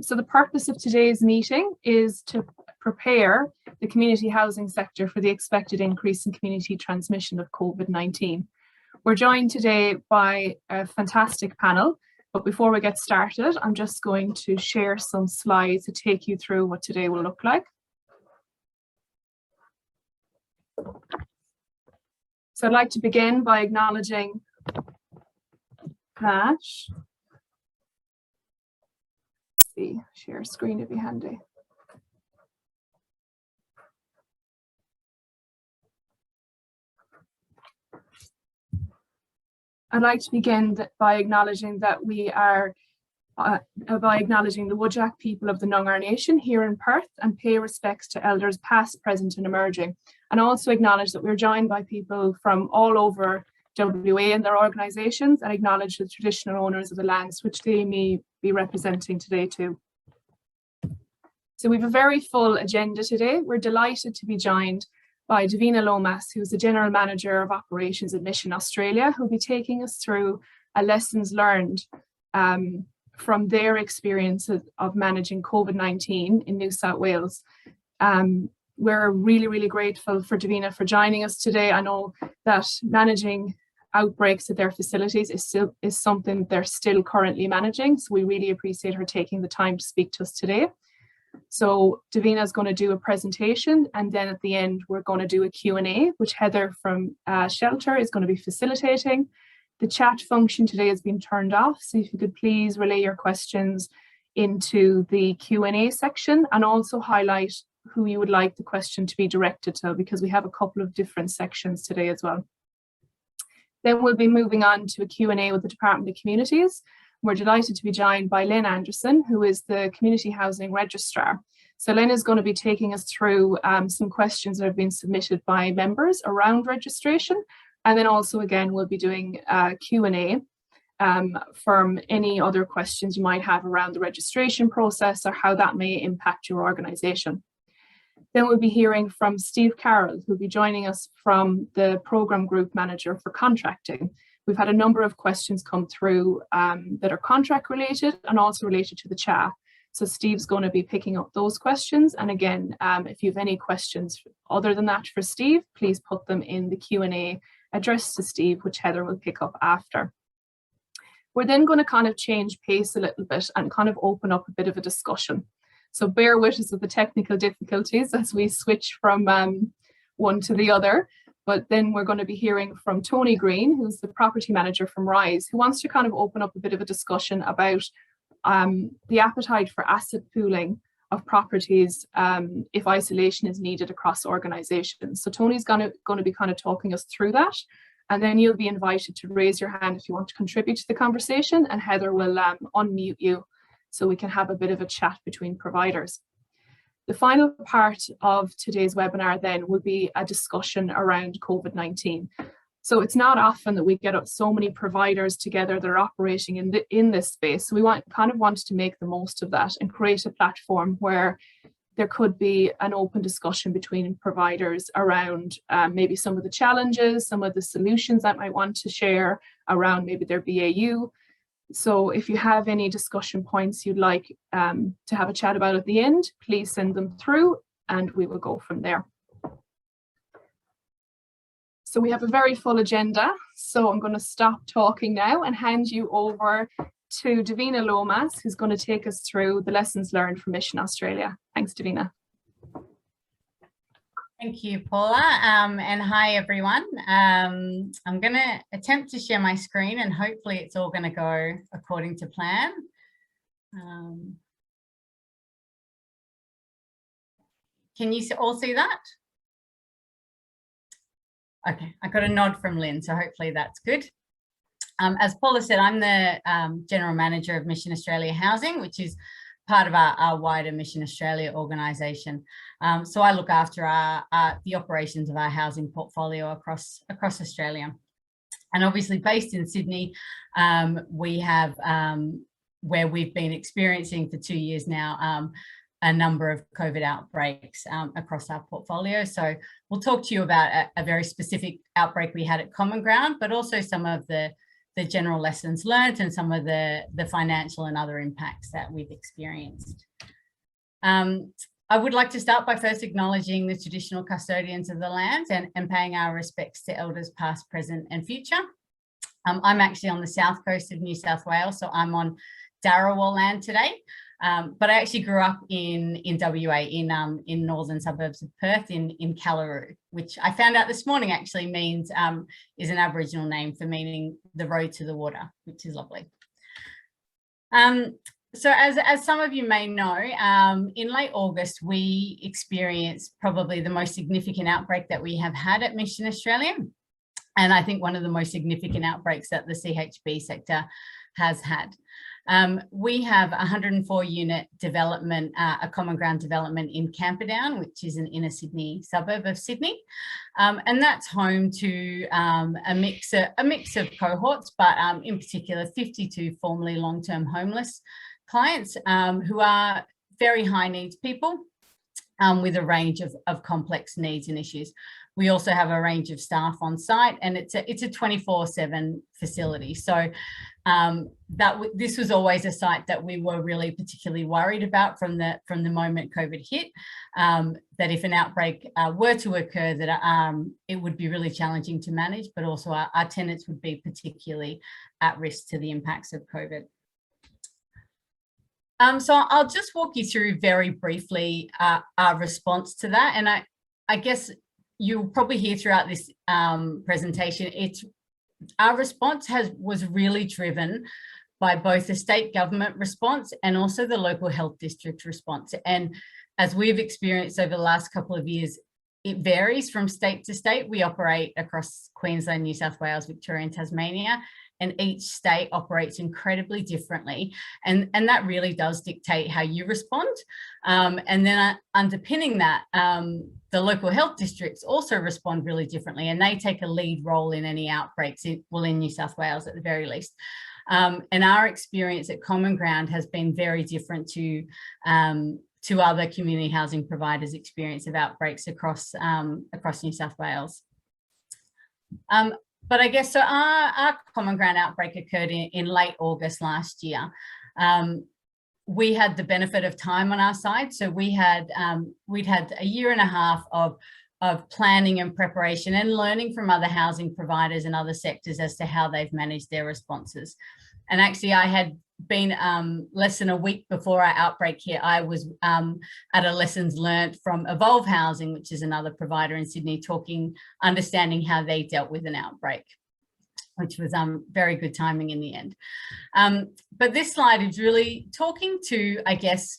So the purpose of today's meeting is to prepare the community housing sector for the expected increase in community transmission of COVID-19. We're joined today by a fantastic panel, but before we get started, I'm just going to share some slides to take you through what today will look like. So I'd like to begin by acknowledging that, share screen would be handy. I'd like to begin by acknowledging that we are the Whadjuk people of the Noongar Nation here in Perth, and pay respects to elders past, present and emerging, and also acknowledge that we're joined by people from all over WA and their organisations, and acknowledge the traditional owners of the lands which they may be representing today too. So we have a very full agenda today. We're delighted to be joined by Davina Lomas, who's the General Manager of Operations at Mission Australia, who'll be taking us through a lessons learned from their experiences of managing COVID-19 in New South Wales. We're really grateful for Davina for joining us today. I know that managing outbreaks at their facilities is something they're still currently managing, so we really appreciate her taking the time to speak to us today. So Davina is going to do a presentation, and then at the end we're going to do a Q&A, which Heather from Shelter is going to be facilitating. The chat function today has been turned off, so if you could please relay your questions into the Q&A section, and also highlight who you would like the question to be directed to, because we have a couple of different sections today as well. Then we'll be moving on to a Q&A with the Department of Communities. We're delighted to be joined by Lynn Anderson, who is the Community Housing Registrar. So Lynn is going to be taking us through some questions that have been submitted by members around registration. And then also, again, we'll be doing a Q&A from any other questions you might have around the registration process or how that may impact your organisation. Then we'll be hearing from Steve Carroll, who'll be joining us from the Programme Group Manager for Contracting. We've had a number of questions come through that are contract related and also related to the CHA. So Steve's going to be picking up those questions. And again, if you have any questions other than that for Steve, please put them in the Q&A addressed to Steve, which Heather will pick up after. We're then going to kind of change pace a little bit and kind of open up a bit of a discussion. So bear with us with the technical difficulties as we switch from one to the other. But then we're going to be hearing from Tony Green, who's the property manager from Rise, who wants to kind of open up a bit of a discussion about the appetite for asset pooling of properties if isolation is needed across organisations. So Tony's going to be kind of talking us through that. And then you'll be invited to raise your hand if you want to contribute to the conversation, and Heather will unmute you so we can have a bit of a chat between providers. The final part of today's webinar then will be a discussion around COVID-19. So it's not often that we get so many providers together that are operating in this space. So we kind of wanted to make the most of that and create a platform where there could be an open discussion between providers around maybe some of the challenges, some of the solutions that might want to share around maybe their BAU. So if you have any discussion points you'd like to have a chat about at the end, please send them through and we will go from there. So we have a very full agenda. So I'm going to stop talking now and hand you over to Davina Lomas, who's going to take us through the lessons learned from Mission Australia. Thanks, Davina. Thank you, Paula, and hi everyone. I'm going to attempt to share my screen and hopefully it's all going to go according to plan. Can you all see that? Okay, I got a nod from Lynn, so hopefully that's good. As Paula said, I'm the General Manager of Mission Australia Housing, which is part of our wider Mission Australia organisation. So I look after the operations of our housing portfolio across Australia. And obviously based in Sydney, we have, where we've been experiencing for 2 years now, a number of COVID outbreaks across our portfolio. So we'll talk to you about a very specific outbreak we had at Common Ground, but also some of the the general lessons learned and some of the financial and other impacts that we've experienced. I would like to start by first acknowledging the traditional custodians of the land and paying our respects to elders past, present and future. I'm actually on the south coast of New South Wales, so I'm on Darawal land today. But I actually grew up in WA, in northern suburbs of Perth, in Callaroo, which I found out this morning actually means, is an Aboriginal name for meaning the road to the water, which is lovely. So as some of you may know, in late August, we experienced probably the most significant outbreak that we have had at Mission Australia. And I think one of the most significant outbreaks that the CHP sector has had. We have 104 unit development, a common ground development in Camperdown, which is an inner Sydney suburb of Sydney. And that's home to a mix of cohorts, but in particular 52 formerly long-term homeless clients who are very high needs people with a range of complex needs and issues. We also have a range of staff on site, and it's a 24/7 facility. So this was always a site that we were really particularly worried about from the moment COVID hit, that if an outbreak were to occur, that it would be really challenging to manage, but also our tenants would be particularly at risk to the impacts of COVID. So I'll just walk you through very briefly our response to that. And I guess you'll probably hear throughout this presentation, our response was really driven by both the state government response and also the local health district response. And as we've experienced over the last couple of years, it varies from state to state. We operate across Queensland, New South Wales, Victoria and Tasmania, and each state operates incredibly differently. And that really does dictate how you respond. And then underpinning that, the local health districts also respond really differently, and they take a lead role in any outbreaks, in New South Wales at the very least. And our experience at Common Ground has been very different to other community housing providers' experience of outbreaks across New South Wales. But I guess, so our Common Ground outbreak occurred in late August last year. We had the benefit of time on our side. So we'd had a year and a half of planning and preparation and learning from other housing providers and other sectors as to how they've managed their responses. And actually I had been less than a week before our outbreak here, I was at a lessons learned from Evolve Housing, which is another provider in Sydney, understanding how they dealt with an outbreak, which was very good timing in the end. But this slide is really talking to, I guess,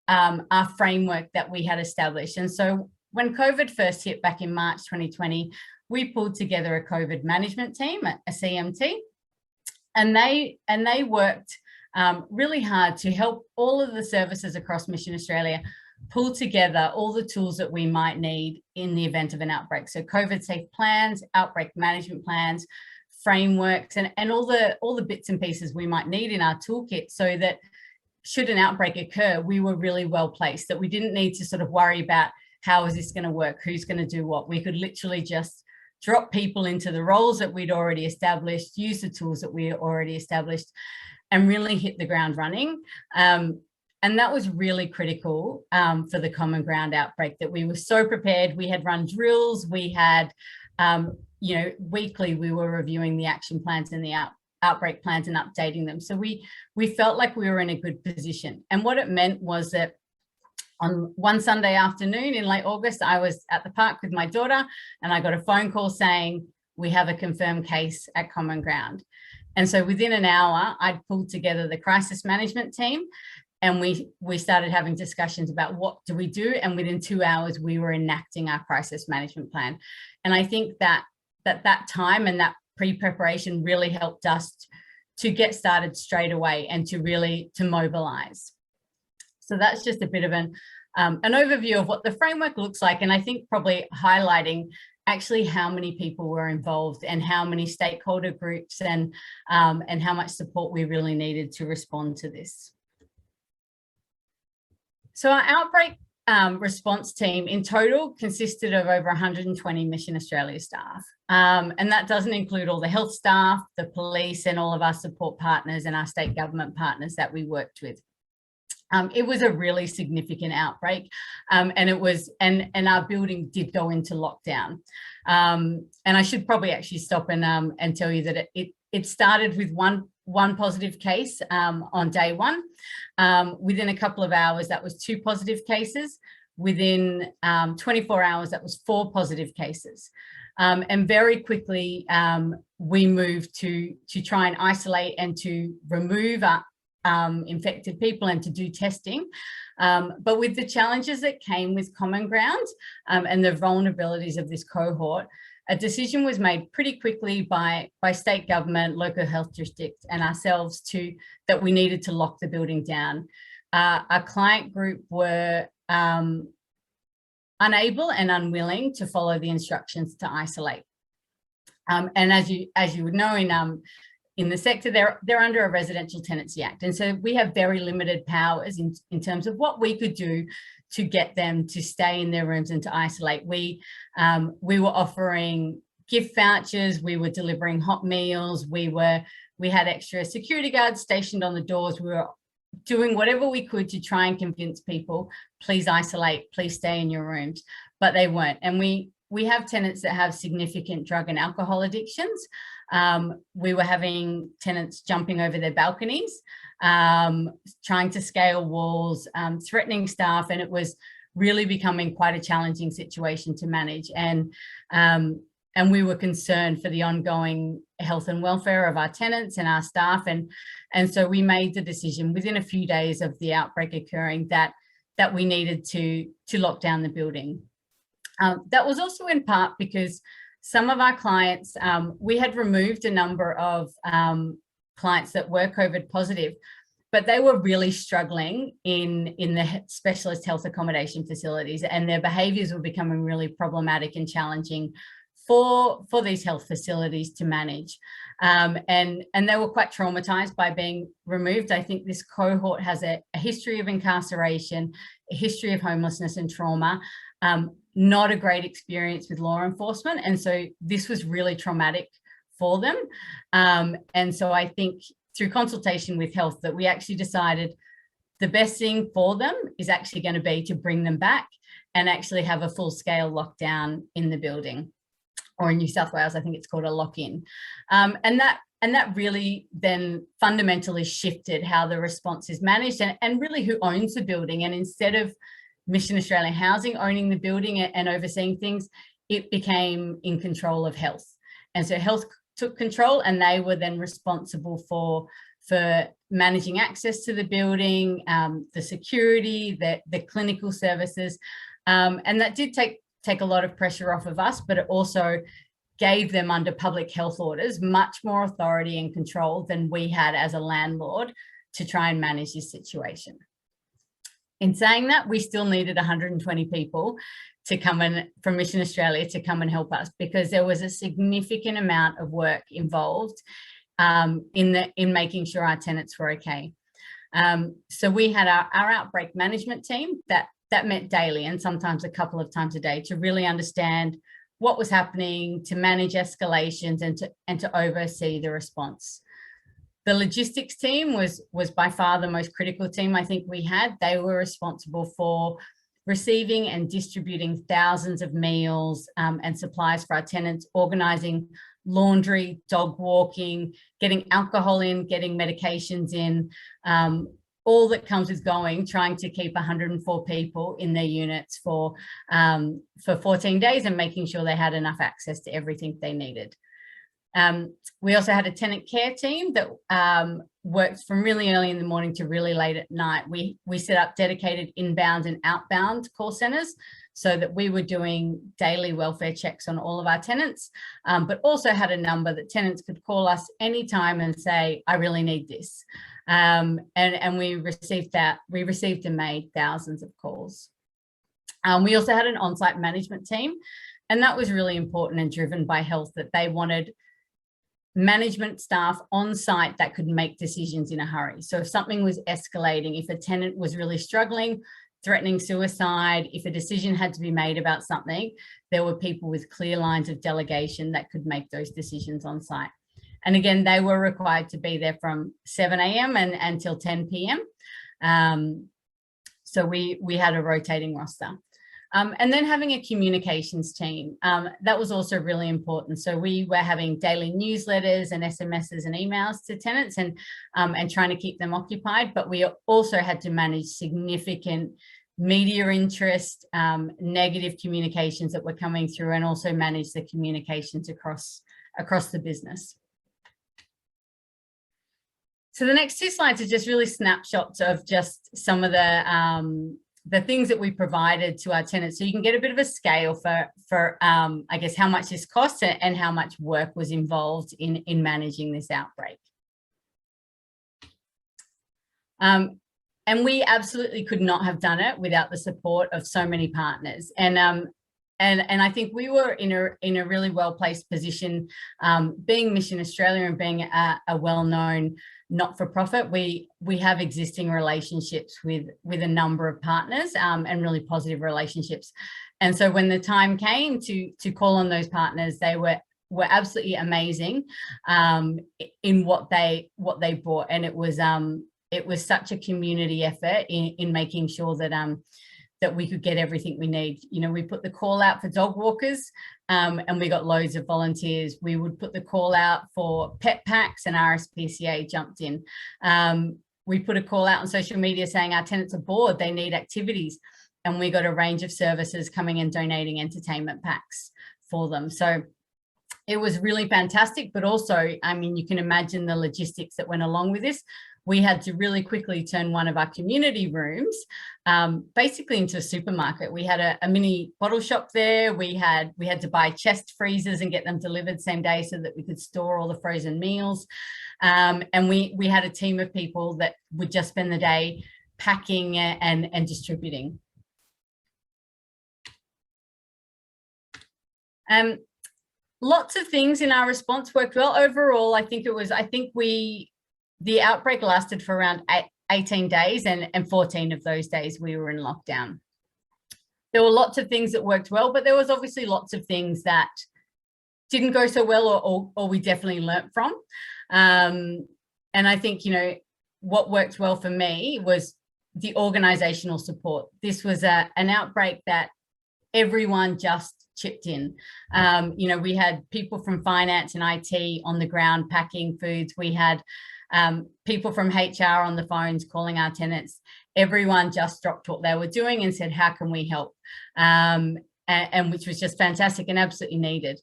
our framework that we had established. And so when COVID first hit back in March 2020, we pulled together a COVID management team, a CMT, and they worked really hard to help all of the services across Mission Australia pull together all the tools that we might need in the event of an outbreak. So COVID safe plans, outbreak management plans, frameworks, and all the bits and pieces we might need in our toolkit, so that should an outbreak occur, we were really well placed, that we didn't need to sort of worry about how is this going to work, who's going to do what. We could literally just drop people into the roles that we'd already established, use the tools that we already established, and really hit the ground running. And that was really critical for the Common Ground outbreak, that we were so prepared. We had run drills, we had, weekly we were reviewing the action plans and the outbreak plans and updating them. So we felt like we were in a good position. And what it meant was that on one Sunday afternoon in late August, I was at the park with my daughter and I got a phone call saying, we have a confirmed case at Common Ground. And so within an hour, I'd pulled together the crisis management team, and we started having discussions about what do we do. And within 2 hours, we were enacting our crisis management plan. And I think that time and that pre-preparation really helped us to get started straight away and to mobilize. So that's just a bit of an overview of what the framework looks like. And I think probably highlighting actually how many people were involved and how many stakeholder groups and how much support we really needed to respond to this. So our outbreak response team in total consisted of over 120 Mission Australia staff. And that doesn't include all the health staff, the police, and all of our support partners and our state government partners that we worked with. It was a really significant outbreak, and our building did go into lockdown. And I should probably actually stop and tell you that it started with one positive case on day one. Within a couple of hours, that was 2 positive cases. Within 24 hours, that was 4 positive cases. And very quickly, we moved to try and isolate and to remove infected people and to do testing. But with the challenges that came with Common Ground and the vulnerabilities of this cohort, a decision was made pretty quickly by state government, local health districts, and ourselves that we needed to lock the building down. Our client group were unable and unwilling to follow the instructions to isolate. And as you would know, in the sector, they're under a Residential Tenancy Act. And so we have very limited powers in terms of what we could do to get them to stay in their rooms and to isolate. We were offering gift vouchers, we were delivering hot meals, we had extra security guards stationed on the doors. We were doing whatever we could to try and convince people, please isolate, please stay in your rooms, but they weren't. And we have tenants that have significant drug and alcohol addictions. We were having tenants jumping over their balconies, trying to scale walls, threatening staff, and it was really becoming quite a challenging situation to manage. And we were concerned for the ongoing health and welfare of our tenants and our staff. And so we made the decision within a few days of the outbreak occurring that we needed to lock down the building. That was also in part because some of our clients, we had removed a number of clients that were COVID positive, but they were really struggling in the specialist health accommodation facilities, and their behaviours were becoming really problematic and challenging for these health facilities to manage. And they were quite traumatised by being removed. I think this cohort has a history of incarceration, a history of homelessness and trauma, not a great experience with law enforcement. And so this was really traumatic for them. And so I think through consultation with health that we actually decided the best thing for them is actually going to be to bring them back and actually have a full scale lockdown in the building. Or in New South Wales, I think it's called a lock-in. And that really then fundamentally shifted how the response is managed and really who owns the building. And instead of Mission Australia Housing owning the building and overseeing things, it became in control of health. And so health took control, and they were then responsible for managing access to the building, the security, the clinical services. And that did take a lot of pressure off of us, but it also gave them, under public health orders, much more authority and control than we had as a landlord to try and manage this situation. In saying that, we still needed 120 people to come in from Mission Australia to come and help us, because there was a significant amount of work involved in making sure our tenants were okay. So we had our outbreak management team that met daily and sometimes a couple of times a day to really understand what was happening, to manage escalations and to oversee the response. The logistics team was by far the most critical team I think we had. They were responsible for receiving and distributing thousands of meals and supplies for our tenants, organising laundry, dog walking, getting alcohol in, getting medications in, all that comes with trying to keep 104 people in their units for 14 days and making sure they had enough access to everything they needed. We also had a tenant care team that worked from really early in the morning to really late at night. We set up dedicated inbound and outbound call centres so that we were doing daily welfare checks on all of our tenants, but also had a number that tenants could call us anytime and say, I really need this. And we received that. We received and made thousands of calls. We also had an on-site management team, and that was really important and driven by health, that they wanted management staff on site that could make decisions in a hurry. So if something was escalating, if a tenant was really struggling, threatening suicide, if a decision had to be made about something, there were people with clear lines of delegation that could make those decisions on site. And again, they were required to be there from 7 a.m. and until 10 p.m. So we had a rotating roster. And then having a communications team, that was also really important. So we were having daily newsletters and SMSs and emails to tenants and trying to keep them occupied. But we also had to manage significant media interest, negative communications that were coming through, and also manage the communications across the business. So the next two slides are just really snapshots of just some of the things that we provided to our tenants. So you can get a bit of a scale for I guess, how much this costs and how much work was involved in managing this outbreak. And we absolutely could not have done it without the support of so many partners. And I think we were in a really well-placed position, being Mission Australia and being a well-known not-for-profit. We have existing relationships with a number of partners, and really positive relationships. And so when the time came to call on those partners, they were absolutely amazing in what they brought. And it was such a community effort in making sure that we could get everything we need. You know, we put the call out for dog walkers, and we got loads of volunteers. We would put the call out for pet packs, and RSPCA jumped in. We put a call out on social media saying our tenants are bored, they need activities, and we got a range of services coming and donating entertainment packs for them. So it was really fantastic, but also, I mean, you can imagine the logistics that went along with this. We had to really quickly turn one of our community rooms basically into a supermarket. We had a mini bottle shop there. We had to buy chest freezers and get them delivered same day so that we could store all the frozen meals. And we had a team of people that would just spend the day packing and distributing. Lots of things in our response worked well. Overall, the outbreak lasted for around 18 days, and 14 of those days we were in lockdown. There were lots of things that worked well, but there was obviously lots of things that didn't go so well, or we definitely learnt from. And I think, you know, what worked well for me was the organizational support. This was an outbreak that everyone just chipped in. You know, we had people from finance and IT on the ground packing foods. We had people from HR on the phones calling our tenants. Everyone just dropped what they were doing and said, how can we help? And which was just fantastic and absolutely needed.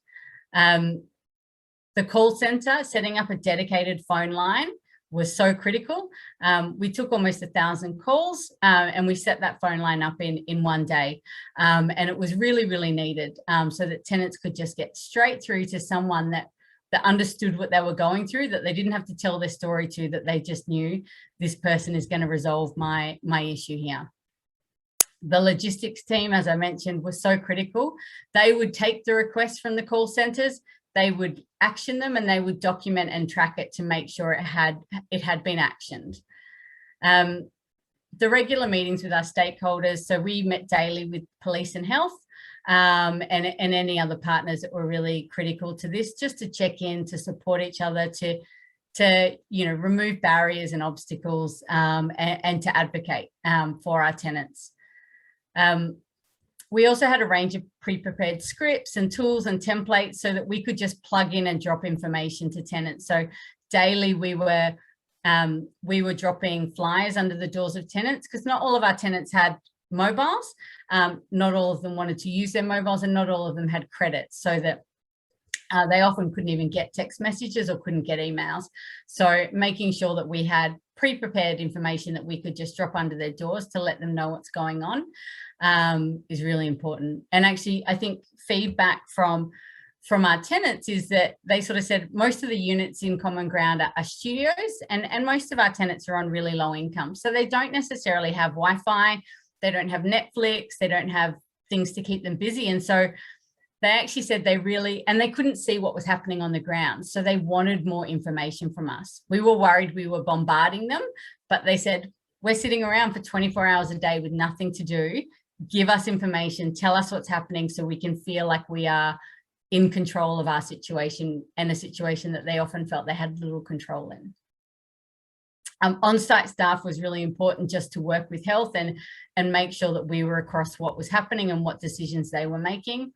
The call center, setting up a dedicated phone line was so critical. We took almost 1,000 calls, and we set that phone line up in one day. And it was really, really needed, so that tenants could just get straight through to someone that understood what they were going through, that they didn't have to tell their story to, that they just knew this person is going to resolve my issue here. The logistics team, as I mentioned, was so critical. They would take the requests from the call centers, they would action them, and they would document and track it to make sure it had been actioned. The regular meetings with our stakeholders, so we met daily with police and health, and any other partners that were really critical to this, just to check in, to support each other, to you know, remove barriers and obstacles, and to advocate for our tenants. We also had a range of pre-prepared scripts and tools and templates so that we could just plug in and drop information to tenants. So daily we were dropping flyers under the doors of tenants, because not all of our tenants had mobiles. Not all of them wanted to use their mobiles, and not all of them had credits, so that they often couldn't even get text messages or couldn't get emails. So making sure that we had pre-prepared information that we could just drop under their doors to let them know what's going on is really important. And actually, I think feedback from our tenants is that they sort of said most of the units in Common Ground are studios, and most of our tenants are on really low income. So they don't necessarily have Wi-Fi, they don't have Netflix, they don't have things to keep them busy. And so they actually said they couldn't see what was happening on the ground. So they wanted more information from us. We were worried we were bombarding them, but they said, we're sitting around for 24 hours a day with nothing to do. Give us information, tell us what's happening so we can feel like we are in control of our situation, and a situation that they often felt they had little control in. On-site staff was really important, just to work with health and make sure that we were across what was happening and what decisions they were making.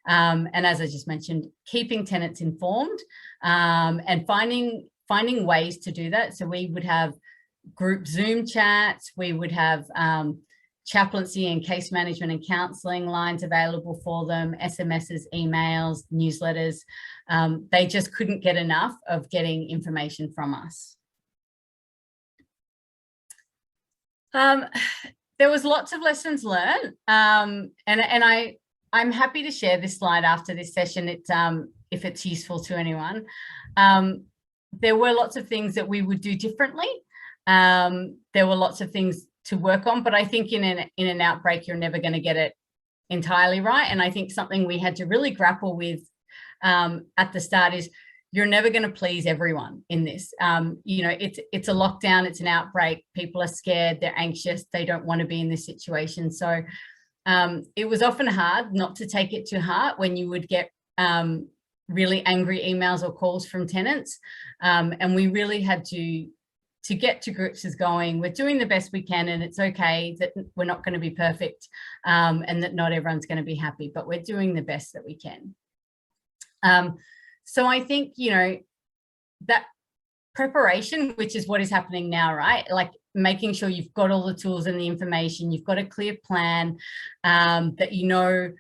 And as I just mentioned, keeping tenants informed, and finding ways to do that. So we would have group Zoom chats, we would have chaplaincy and case management and counselling lines available for them, SMSs, emails, newsletters. They just couldn't get enough of getting information from us. There was lots of lessons learned, and I'm happy to share this slide after this session, if it's useful to anyone. There were lots of things that we would do differently. There were lots of things to work on, but I think in an outbreak, you're never going to get it entirely right. And I think something we had to really grapple with at the start is, you're never going to please everyone in this. You know, it's a lockdown, it's an outbreak. People are scared, they're anxious, they don't want to be in this situation. So it was often hard not to take it to heart when you would get really angry emails or calls from tenants. And we really had to get to grips as going, we're doing the best we can, and it's okay that we're not going to be perfect, and that not everyone's going to be happy, but we're doing the best that we can. So I think, you know, that preparation, which is what is happening now, right? Like making sure you've got all the tools and the information, you've got a clear plan, that you know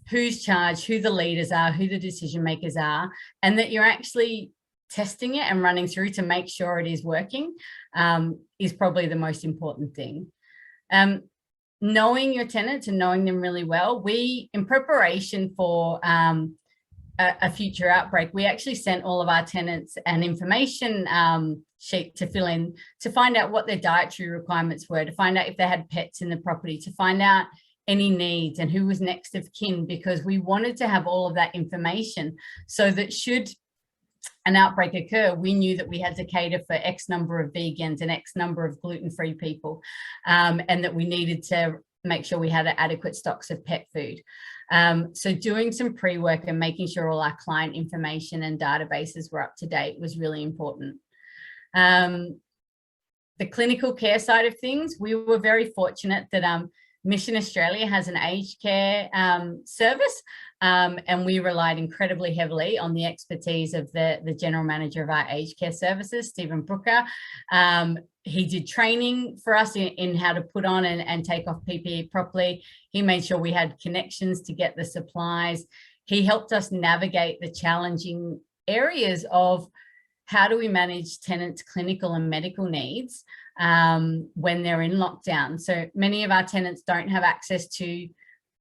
who's charged, who the leaders are, who the decision makers are, and that you're actually testing it and running through to make sure it is working, is probably the most important thing. Knowing your tenants and knowing them really well, we, in preparation for a future outbreak, we actually sent all of our tenants an information sheet to fill in, to find out what their dietary requirements were, to find out if they had pets in the property, to find out any needs and who was next of kin, because we wanted to have all of that information so that should an outbreak occur, we knew that we had to cater for X number of vegans and X number of gluten-free people, and that we needed to make sure we had adequate stocks of pet food. So doing some pre-work and making sure all our client information and databases were up to date was really important. The clinical care side of things, we were very fortunate that Mission Australia has an aged care service, and we relied incredibly heavily on the expertise of the general manager of our aged care services, Stephen Brooker. He did training for us in how to put on and take off PPE properly. He made sure we had connections to get the supplies. He helped us navigate the challenging areas of how do we manage tenants' clinical and medical needs when they're in lockdown. So many of our tenants don't have access to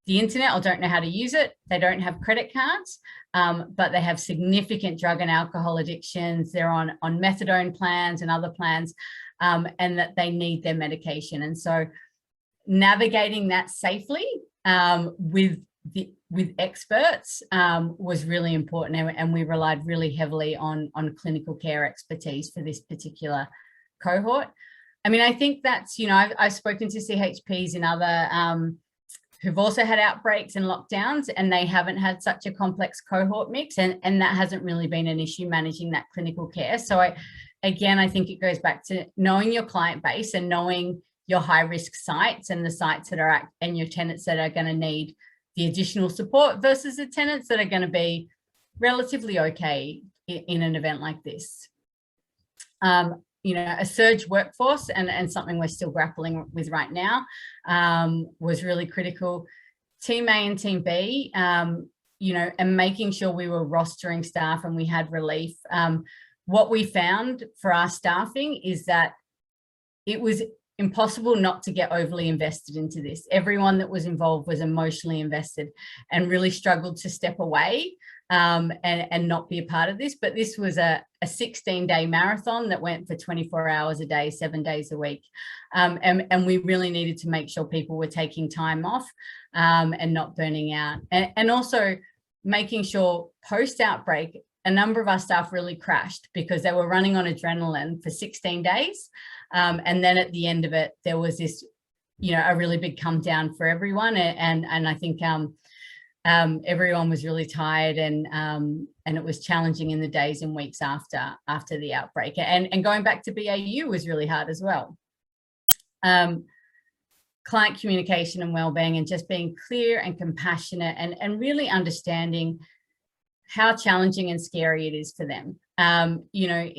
the internet or don't know how to use it. They don't have credit cards, but they have significant drug and alcohol addictions. They're on methadone plans and other plans, and that they need their medication. And so navigating that safely with experts was really important, and we relied really heavily on clinical care expertise for this particular cohort. I mean, I think that's, you know, I've spoken to CHPs in other who've also had outbreaks and lockdowns, and they haven't had such a complex cohort mix, and that hasn't really been an issue managing that clinical care. So I think it goes back to knowing your client base and knowing your high risk sites and the sites that are and your tenants that are going to need the additional support versus the tenants that are going to be relatively okay in an event like this. You know, a surge workforce and something we're still grappling with right now was really critical. Team A and Team B, you know, and making sure we were rostering staff and we had relief. What we found for our staffing is that it was impossible not to get overly invested into this. Everyone that was involved was emotionally invested and really struggled to step away and not be a part of this. But this was a 16-day marathon that went for 24 hours a day, 7 days a week. And we really needed to make sure people were taking time off and not burning out. And also making sure post-outbreak, a number of our staff really crashed because they were running on adrenaline for 16 days. And then at the end of it, there was this, you know, a really big come down for everyone. And I think everyone was really tired, and it was challenging in the days and weeks after the outbreak. And going back to BAU was really hard as well. Client communication and wellbeing, and just being clear and compassionate, and really understanding how challenging and scary it is for them. You know,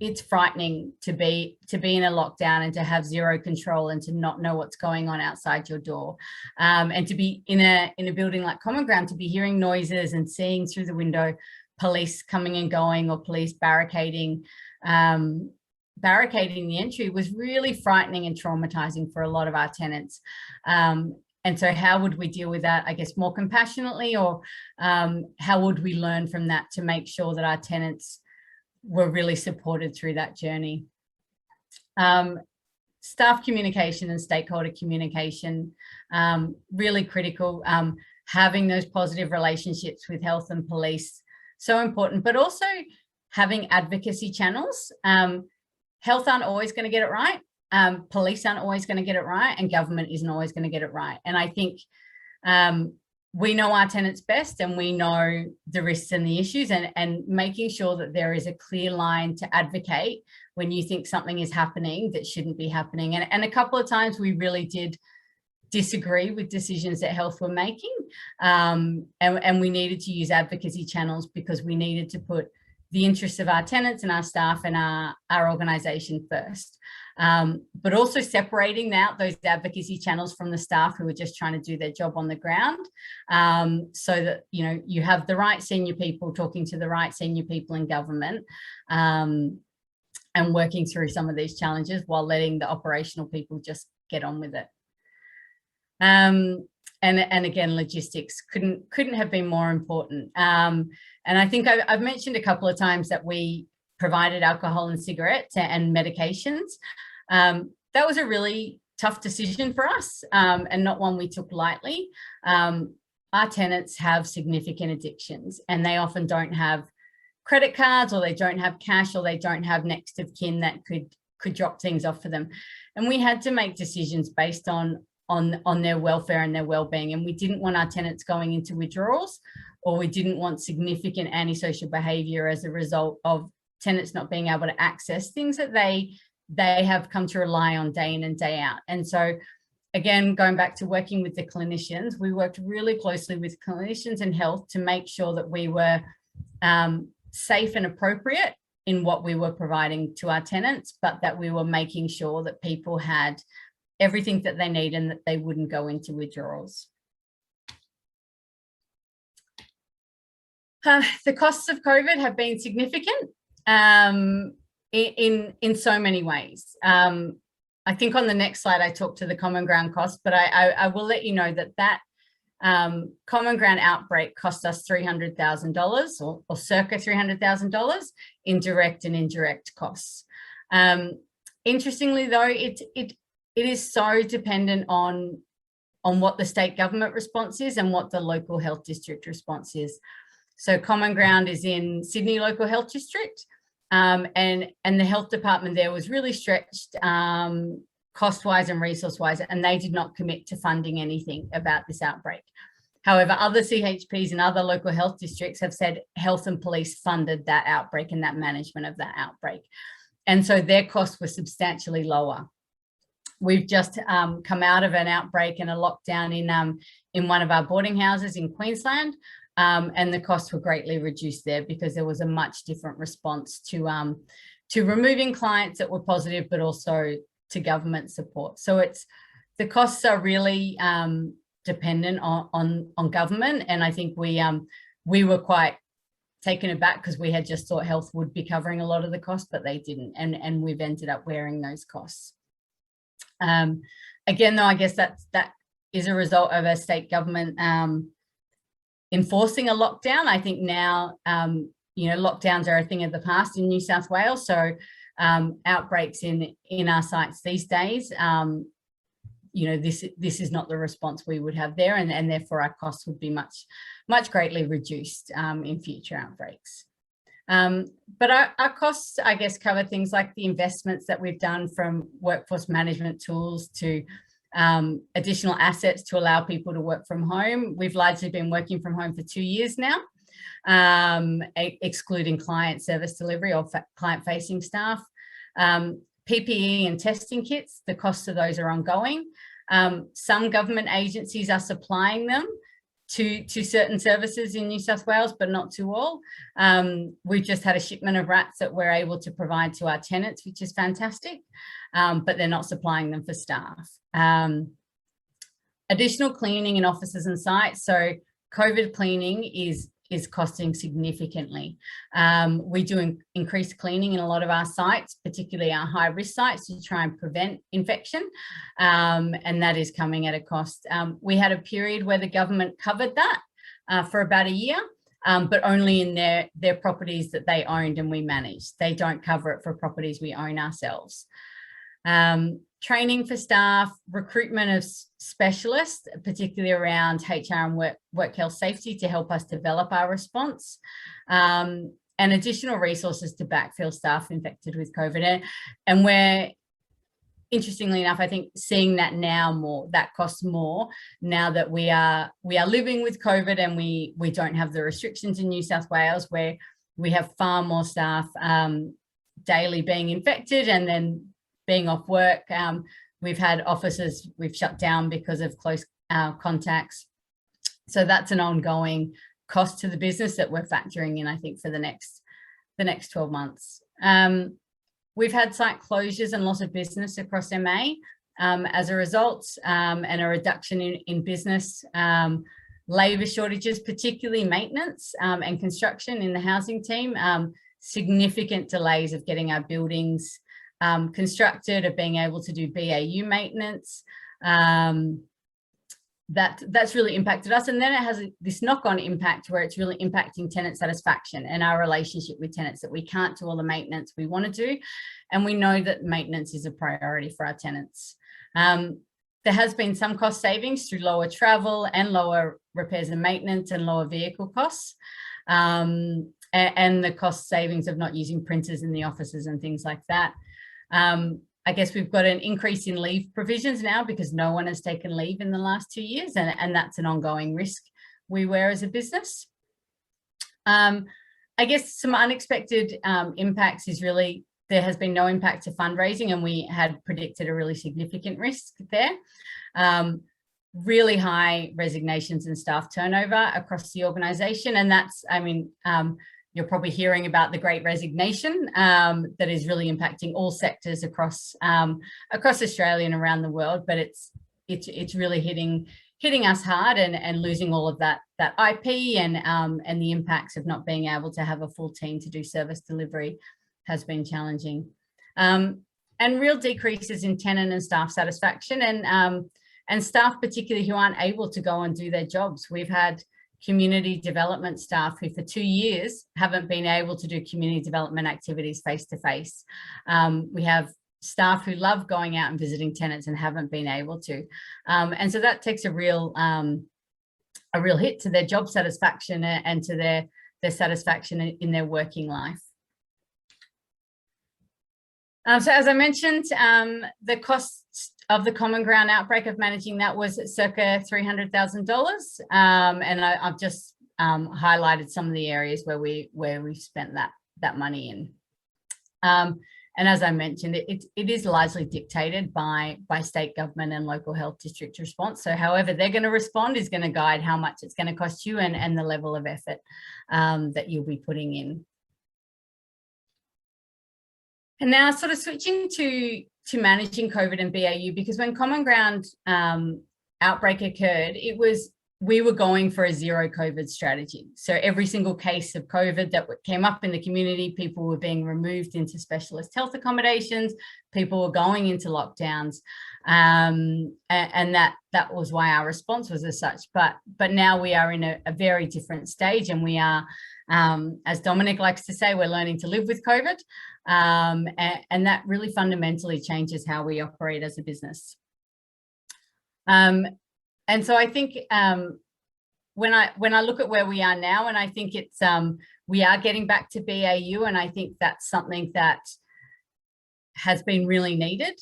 it's frightening to be in a lockdown and to have zero control and to not know what's going on outside your door, and to be in a building like Common Ground, to be hearing noises and seeing through the window police coming and going, or police barricading the entry, was really frightening and traumatizing for a lot of our tenants. And so how would we deal with that, I guess, more compassionately, or how would we learn from that to make sure that our tenants were really supported through that journey? Staff communication and stakeholder communication, really critical. Having those positive relationships with health and police, so important, but also having advocacy channels. Health aren't always going to get it right. Police aren't always going to get it right, and government isn't always going to get it right. And I think we know our tenants best, and we know the risks and the issues, and making sure that there is a clear line to advocate when you think something is happening that shouldn't be happening. And a couple of times we really did disagree with decisions that health were making, and we needed to use advocacy channels, because we needed to put the interests of our tenants and our staff and our organisation first. But also separating out those advocacy channels from the staff who are just trying to do their job on the ground, so that, you know, you have the right senior people talking to the right senior people in government, and working through some of these challenges while letting the operational people just get on with it. And again, logistics couldn't have been more important. And I think I've mentioned a couple of times that we provided alcohol and cigarettes and medications. That was a really tough decision for us, and not one we took lightly. Our tenants have significant addictions, and they often don't have credit cards, or they don't have cash, or they don't have next of kin that could drop things off for them. And we had to make decisions based on their welfare and their well-being. And we didn't want our tenants going into withdrawals, or we didn't want significant antisocial behaviour as a result of tenants not being able to access things that they have come to rely on day in and day out. And so, again, going back to working with the clinicians, we worked really closely with clinicians and health to make sure that we were safe and appropriate in what we were providing to our tenants, but that we were making sure that people had everything that they need and that they wouldn't go into withdrawals. The costs of COVID have been significant in so many ways. I think on the next slide I talk to the Common Ground costs, but I will let you know that Common Ground outbreak cost us $300,000 or circa $300,000 in direct and indirect costs. Interestingly, though, it is so dependent on what the state government response is and what the local health district response is. So Common Ground is in Sydney Local Health District, and the health department there was really stretched cost-wise and resource-wise, and they did not commit to funding anything about this outbreak. However, other CHPs and other local health districts have said health and police funded that outbreak and that management of that outbreak. And so their costs were substantially lower. We've just come out of an outbreak and a lockdown in one of our boarding houses in Queensland, and the costs were greatly reduced there because there was a much different response to removing clients that were positive, but also to government support. So the costs are really dependent on government, and I think we were quite taken aback because we had just thought health would be covering a lot of the costs, but they didn't, and we've ended up wearing those costs. Again, though, I guess that is a result of a state government enforcing a lockdown. I think now, lockdowns are a thing of the past in New South Wales. So outbreaks in our sites these days, this is not the response we would have there, and therefore our costs would be much greatly reduced in future outbreaks. But our costs, I guess, cover things like the investments that we've done, from workforce management tools to additional assets to allow people to work from home. We've largely been working from home for 2 years now, excluding client service delivery or client-facing staff. PPE and testing kits, the costs of those are ongoing. Some government agencies are supplying them to certain services in New South Wales, but not to all. We've just had a shipment of rats that we're able to provide to our tenants, which is fantastic, but they're not supplying them for staff. Additional cleaning in offices and sites. So COVID cleaning is costing significantly. We do increased cleaning in a lot of our sites, particularly our high-risk sites, to try and prevent infection, and that is coming at a cost. We had a period where the government covered that for about a year, but only in their properties that they owned and we managed. They don't cover it for properties we own ourselves. Training for staff, recruitment of specialists, particularly around HR and work health safety, to help us develop our response, and additional resources to backfill staff infected with COVID. And we're, interestingly enough, I think, seeing that now more, that costs more now that we are living with COVID and we don't have the restrictions in New South Wales, where we have far more staff daily being infected and then being off work. We've had offices we've shut down because of close contacts. So that's an ongoing cost to the business that we're factoring in, I think, for the next 12 months. We've had site closures and loss of business across MA as a result, and a reduction in business. Labour shortages, particularly maintenance and construction in the housing team. Significant delays of getting our buildings constructed, of being able to do BAU maintenance. That's really impacted us. And then it has this knock-on impact where it's really impacting tenant satisfaction and our relationship with tenants, that we can't do all the maintenance we want to do. And we know that maintenance is a priority for our tenants. There has been some cost savings through lower travel and lower repairs and maintenance and lower vehicle costs. And the cost savings of not using printers in the offices and things like that. I guess we've got an increase in leave provisions now because no one has taken leave in the last 2 years, and that's an ongoing risk we wear as a business. I guess some unexpected impacts is really, there has been no impact to fundraising, and we had predicted a really significant risk there. Really high resignations and staff turnover across the organisation, and that's, I mean, you're probably hearing about the Great Resignation that is really impacting all sectors across Australia and around the world. But it's really hitting us hard, and losing all of that IP and the impacts of not being able to have a full team to do service delivery has been challenging. And real decreases in tenant and staff satisfaction, and staff particularly who aren't able to go and do their jobs. We've had community development staff who for 2 years haven't been able to do community development activities face to face. We have staff who love going out and visiting tenants and haven't been able to. And so that takes a real hit to their job satisfaction and to their satisfaction in their working life. So as I mentioned, the costs of the Common Ground outbreak, of managing that, was circa $300,000, and I've just highlighted some of the areas where we've spent that money in. And as I mentioned, it is largely dictated by state government and local health district response. So however they're going to respond is going to guide how much it's going to cost you and the level of effort that you'll be putting in. And now sort of switching to managing COVID and BAU, because when Common Ground outbreak occurred, we were going for a zero COVID strategy. So every single case of COVID that came up in the community, people were being removed into specialist health accommodations, people were going into lockdowns, and that was why our response was as such. But now we are in a very different stage, and we are, as Dominic likes to say, we're learning to live with COVID. And that really fundamentally changes how we operate as a business. And so I think when I look at where we are now, and I think it's we are getting back to BAU, and I think that's something that has been really needed.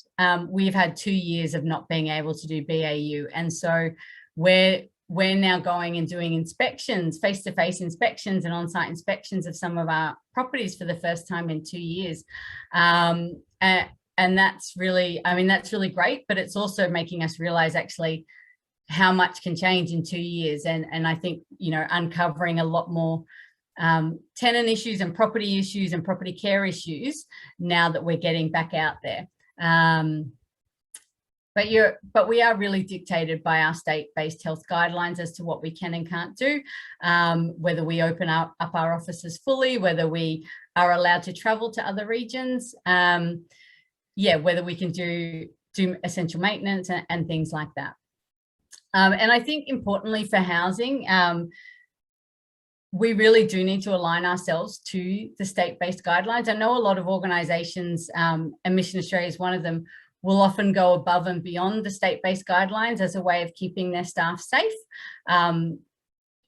We've had 2 years of not being able to do BAU, and so we're now going and doing inspections, face-to-face inspections and on-site inspections of some of our properties for the first time in 2 years. And that's really, I mean, that's really great, but it's also making us realize actually how much can change in 2 years. And I think, you know, uncovering a lot more tenant issues and property care issues now that we're getting back out there. But we are really dictated by our state-based health guidelines as to what we can and can't do, whether we open up our offices fully, whether we are allowed to travel to other regions, whether we can do essential maintenance and things like that. And I think importantly for housing, we really do need to align ourselves to the state-based guidelines. I know a lot of organisations, and Mission Australia is one of them, will often go above and beyond the state-based guidelines as a way of keeping their staff safe.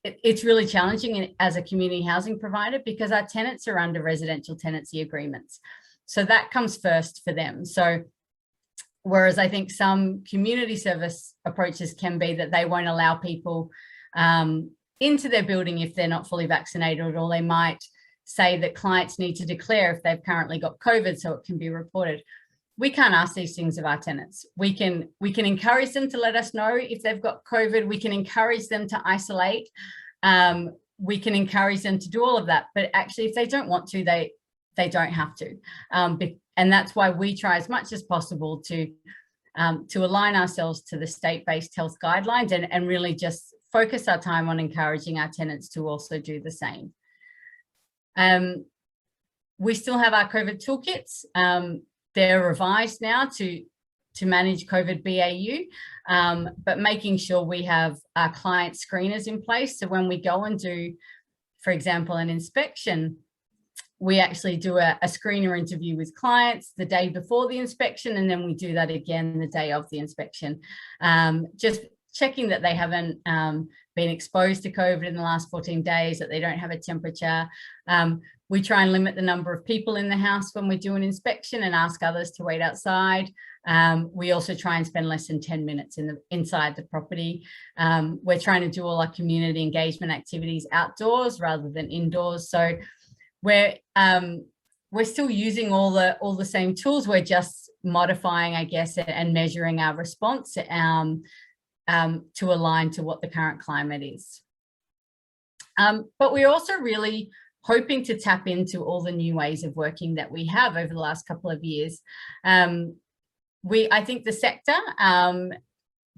It's really challenging as a community housing provider because our tenants are under residential tenancy agreements. So that comes first for them. So whereas I think some community service approaches can be that they won't allow people into their building if they're not fully vaccinated, or they might say that clients need to declare if they've currently got COVID so it can be reported. We can't ask these things of our tenants. We can encourage them to let us know if they've got COVID. We can encourage them to isolate. We can encourage them to do all of that. But actually, if they don't want to, they don't have to. And that's why we try as much as possible to align ourselves to the state-based health guidelines and really just focus our time on encouraging our tenants to also do the same. We still have our COVID toolkits. They're revised now to manage COVID BAU, but making sure we have our client screeners in place. So when we go and do, for example, an inspection, we actually do a screener interview with clients the day before the inspection, and then we do that again the day of the inspection. Just checking that they haven't been exposed to COVID in the last 14 days, that they don't have a temperature. We try and limit the number of people in the house when we do an inspection and ask others to wait outside. We also try and spend less than 10 minutes inside the property. We're trying to do all our community engagement activities outdoors rather than indoors. So we're still using all the same tools. We're just modifying, I guess, and measuring our response to align to what the current climate is. But we're also really hoping to tap into all the new ways of working that we have over the last couple of years. I think the sector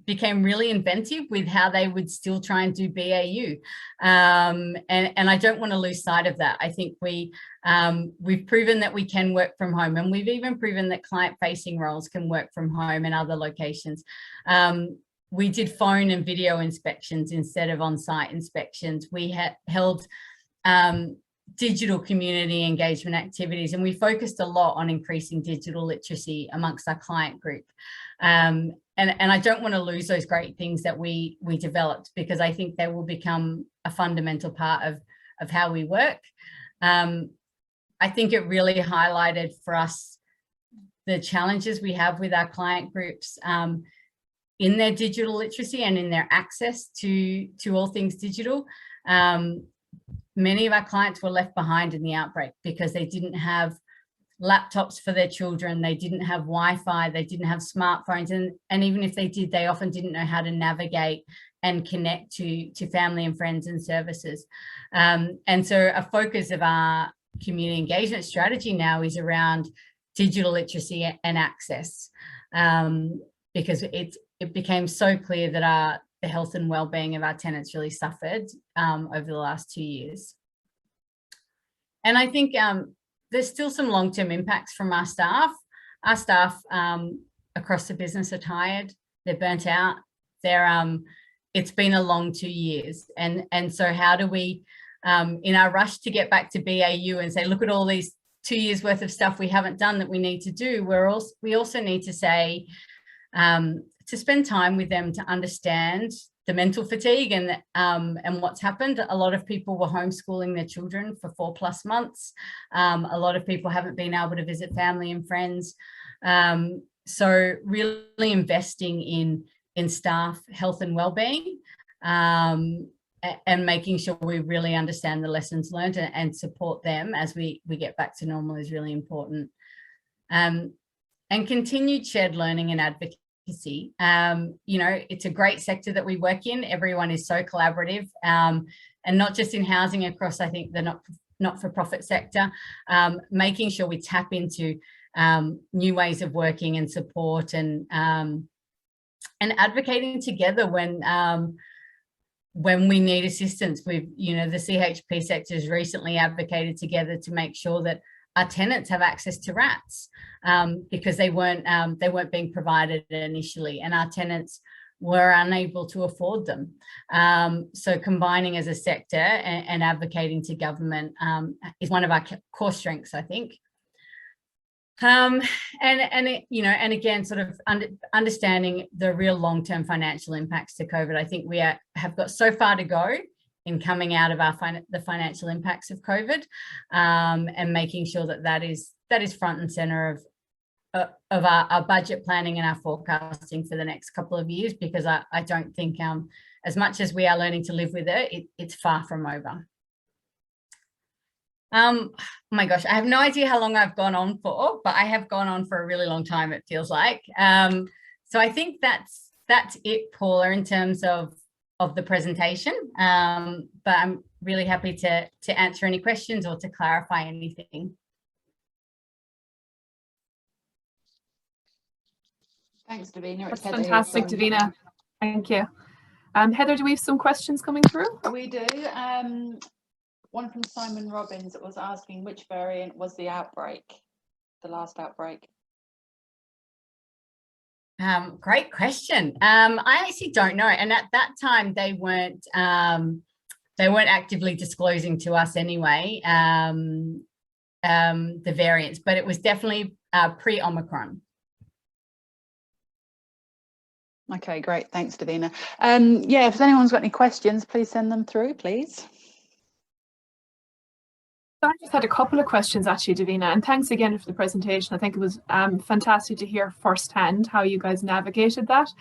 became really inventive with how they would still try and do BAU. And I don't want to lose sight of that. I think we've proven that we can work from home, and we've even proven that client-facing roles can work from home in other locations. We did phone and video inspections instead of on-site inspections. We held digital community engagement activities, and we focused a lot on increasing digital literacy amongst our client group. And I don't want to lose those great things that we developed, because I think they will become a fundamental part of how we work. I think it really highlighted for us the challenges we have with our client groups in their digital literacy and in their access to all things digital. Many of our clients were left behind in the outbreak because they didn't have laptops for their children, they didn't have Wi-Fi, they didn't have smartphones, and even if they did, they often didn't know how to navigate and connect to family and friends and services. And so a focus of our community engagement strategy now is around digital literacy and access, because it became so clear that the health and well-being of our tenants really suffered over the last 2 years. And I think there's still some long-term impacts from our staff. Our staff across the business are tired, they're burnt out, it's been a long 2 years. And so how do we, in our rush to get back to BAU and say, look at all these 2 years worth of stuff we haven't done that we need to do, we also need to say, to spend time with them to understand the mental fatigue and what's happened. A lot of people were homeschooling their children for 4+ months. A lot of people haven't been able to visit family and friends. So really investing in staff health and well-being, and making sure we really understand the lessons learned and support them as we get back to normal is really important. And continued shared learning and advocacy. You know, it's a great sector that we work in. Everyone is so collaborative, and not just in housing, across, I think, the not-for-profit sector, making sure we tap into new ways of working and support, and advocating together when we need assistance. We've, you know, the CHP sector has recently advocated together to make sure that our tenants have access to RATs, because they weren't being provided initially, and our tenants were unable to afford them. So combining as a sector and advocating to government is one of our core strengths, I think. And again, sort of understanding the real long-term financial impacts to COVID. I think we have got so far to go in coming out of the financial impacts of COVID, and making sure that is front and center of our budget planning and our forecasting for the next couple of years, because I don't think, as much as we are learning to live with it's far from over. Oh my gosh, I have no idea how long I've gone on for, but I have gone on for a really long time, it feels like. So I think that's it, Paula, in terms of the presentation. But I'm really happy to answer any questions or to clarify anything. Thanks, Davina. That's fantastic, Davina. Thank you. Heather, do we have some questions coming through? We do. One from Simon Robbins that was asking which variant was the last outbreak. Great question. I actually don't know. And at that time, they weren't actively disclosing to us anyway, the variants, but it was definitely pre-Omicron. Okay, great. Thanks, Davina. Yeah, if anyone's got any questions, please send them through, please. I just had a couple of questions actually, Davina, and thanks again for the presentation. I think it was fantastic to hear firsthand how you guys navigated that,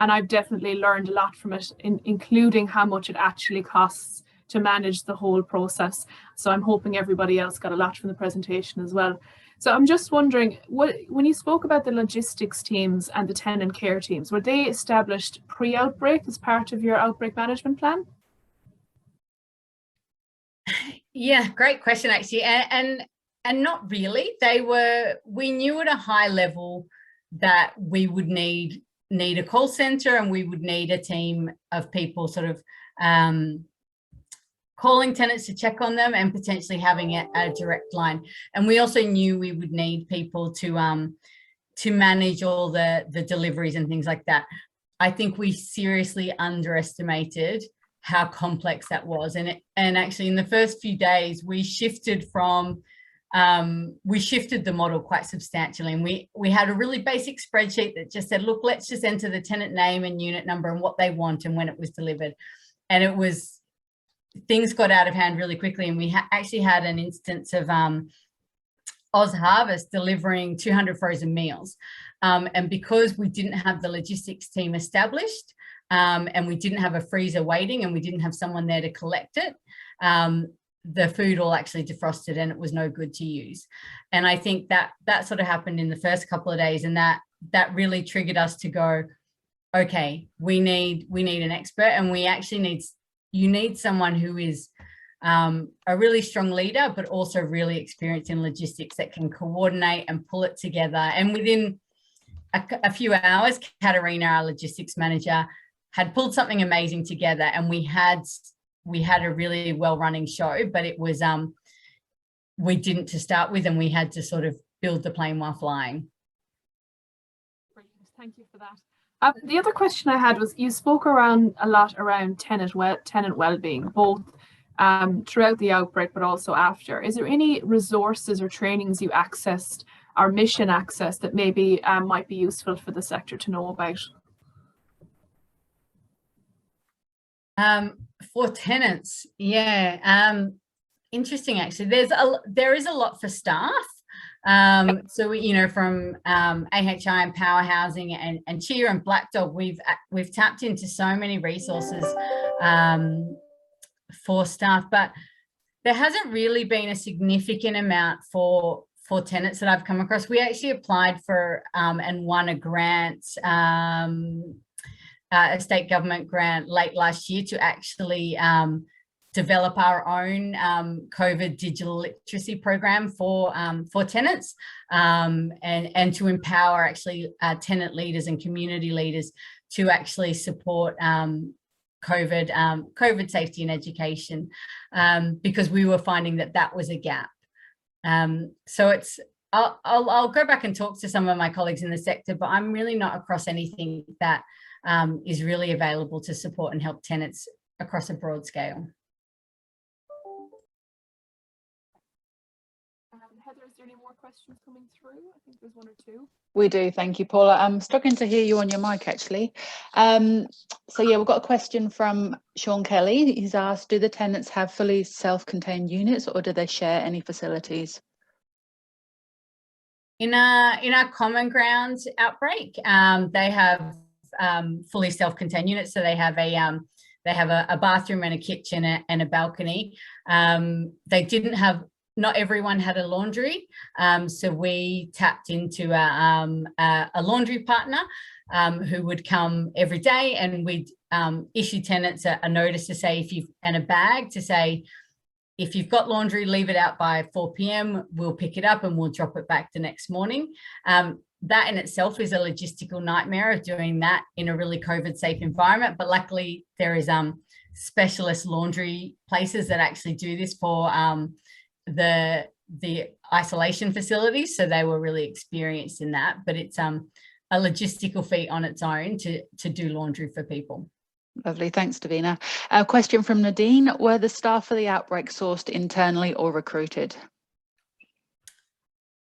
and I've definitely learned a lot from it, including how much it actually costs to manage the whole process. So I'm hoping everybody else got a lot from the presentation as well. So I'm just wondering, when you spoke about the logistics teams and the tenant care teams, were they established pre-outbreak as part of your outbreak management plan? Yeah, great question, actually. And not really. We knew at a high level that we would need a call center, and we would need a team of people sort of calling tenants to check on them, and potentially having a direct line. And we also knew we would need people to manage all the deliveries and things like that. I think we seriously underestimated how complex that was, and actually in the first few days we shifted the model quite substantially, and we had a really basic spreadsheet that just said, look, let's just enter the tenant name and unit number and what they want and when it was delivered. And things got out of hand really quickly, and we actually had an instance of Oz Harvest delivering 200 frozen meals, and because we didn't have the logistics team established, and we didn't have a freezer waiting, and we didn't have someone there to collect it, the food all actually defrosted and it was no good to use. And I think that sort of happened in the first couple of days, and that really triggered us to go, okay, we need an expert, and you need someone who is a really strong leader, but also really experienced in logistics that can coordinate and pull it together. And within a few hours, Katerina, our logistics manager, had pulled something amazing together, and we had a really well-running show, but it was we didn't to start with, and we had to sort of build the plane while flying. Brilliant. Thank you for that. The other question I had was, you spoke a lot around tenant well-being, both throughout the outbreak but also after. Is there any resources or trainings you accessed, or mission access, that maybe might be useful for the sector to know about? For tenants, yeah, interesting. Actually, there is a lot for staff. So we, you know, from AHI and Power Housing and Cheer and Black Dog, we've tapped into so many resources for staff, but there hasn't really been a significant amount for tenants that I've come across. We actually applied for and won a grant, a state government grant late last year to actually develop our own COVID digital literacy program for tenants, and to empower actually tenant leaders and community leaders to actually support COVID safety and education, because we were finding that was a gap. So I'll go back and talk to some of my colleagues in the sector, but I'm really not across anything that is really available to support and help tenants across a broad scale. Heather, is there any more questions coming through? I think there's one or two. We do, thank you, Paula. I'm struggling to hear you on your mic, actually. So yeah, we've got a question from Sean Kelly. He's asked, do the tenants have fully self-contained units, or do they share any facilities? In our common grounds outbreak, they have fully self-contained units. So they have a bathroom and a kitchen and a balcony. They didn't have, not everyone had a laundry, so we tapped into a laundry partner who would come every day, and we'd issue tenants a notice to say, and a bag to say, if you've got laundry, leave it out by 4 p.m. We'll pick it up and we'll drop it back the next morning. That in itself is a logistical nightmare of doing that in a really COVID safe environment, but luckily there is specialist laundry places that actually do this for the isolation facilities, so they were really experienced in that. But it's a logistical feat on its own to do laundry for people. Lovely, thanks, Davina. A question from Nadine: were the staff for the outbreak sourced internally or recruited?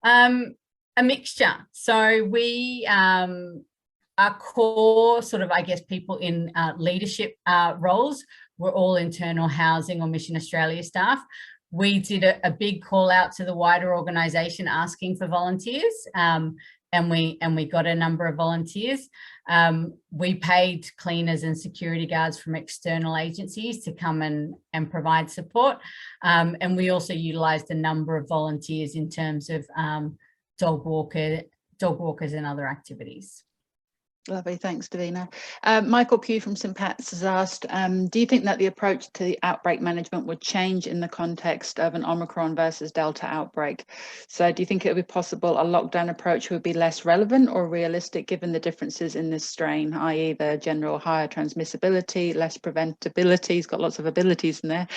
A mixture. So we our core sort of, I guess, people in leadership roles were all internal housing or Mission Australia staff. We did a big call out to the wider organisation asking for volunteers, and we got a number of volunteers. We paid cleaners and security guards from external agencies to come and provide support, and we also utilised a number of volunteers in terms of dog walkers and other activities. Lovely, thanks, Davina. Michael Pugh from St Pat's has asked, do you think that the approach to the outbreak management would change in the context of an Omicron versus Delta outbreak? So do you think it would be possible a lockdown approach would be less relevant or realistic given the differences in this strain, i.e. the general higher transmissibility, less preventability, it's got lots of abilities in there,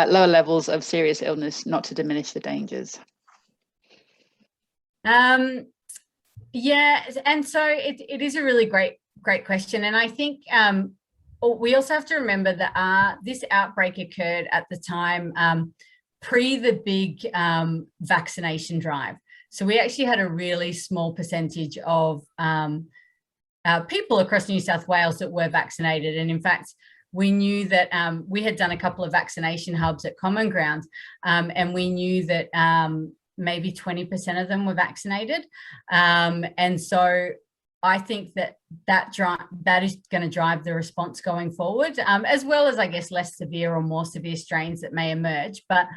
lower levels of serious illness, not to diminish the dangers? Yeah, and so it is a really great question, and I think we also have to remember that this outbreak occurred at the time pre the big vaccination drive. So we actually had a really small percentage of people across New South Wales that were vaccinated, and in fact we knew that we had done a couple of vaccination hubs at Common Ground, and we knew that maybe 20% of them were vaccinated. And so I think that is going to drive the response going forward, as well as, I guess, less severe or more severe strains that may emerge. But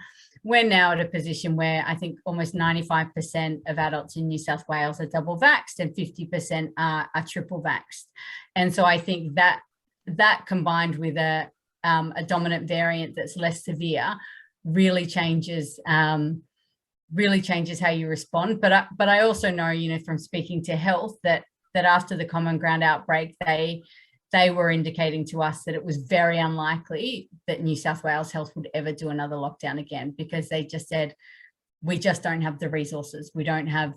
we're now at a position where I think almost 95% of adults in New South Wales are double vaxxed and 50% are triple vaxxed. And so I think that combined with a dominant variant that's less severe really changes how you respond. But I also know, you know, from speaking to health that after the Common Ground outbreak, they were indicating to us that it was very unlikely that New South Wales Health would ever do another lockdown again, because they just said, we just don't have the resources. We don't have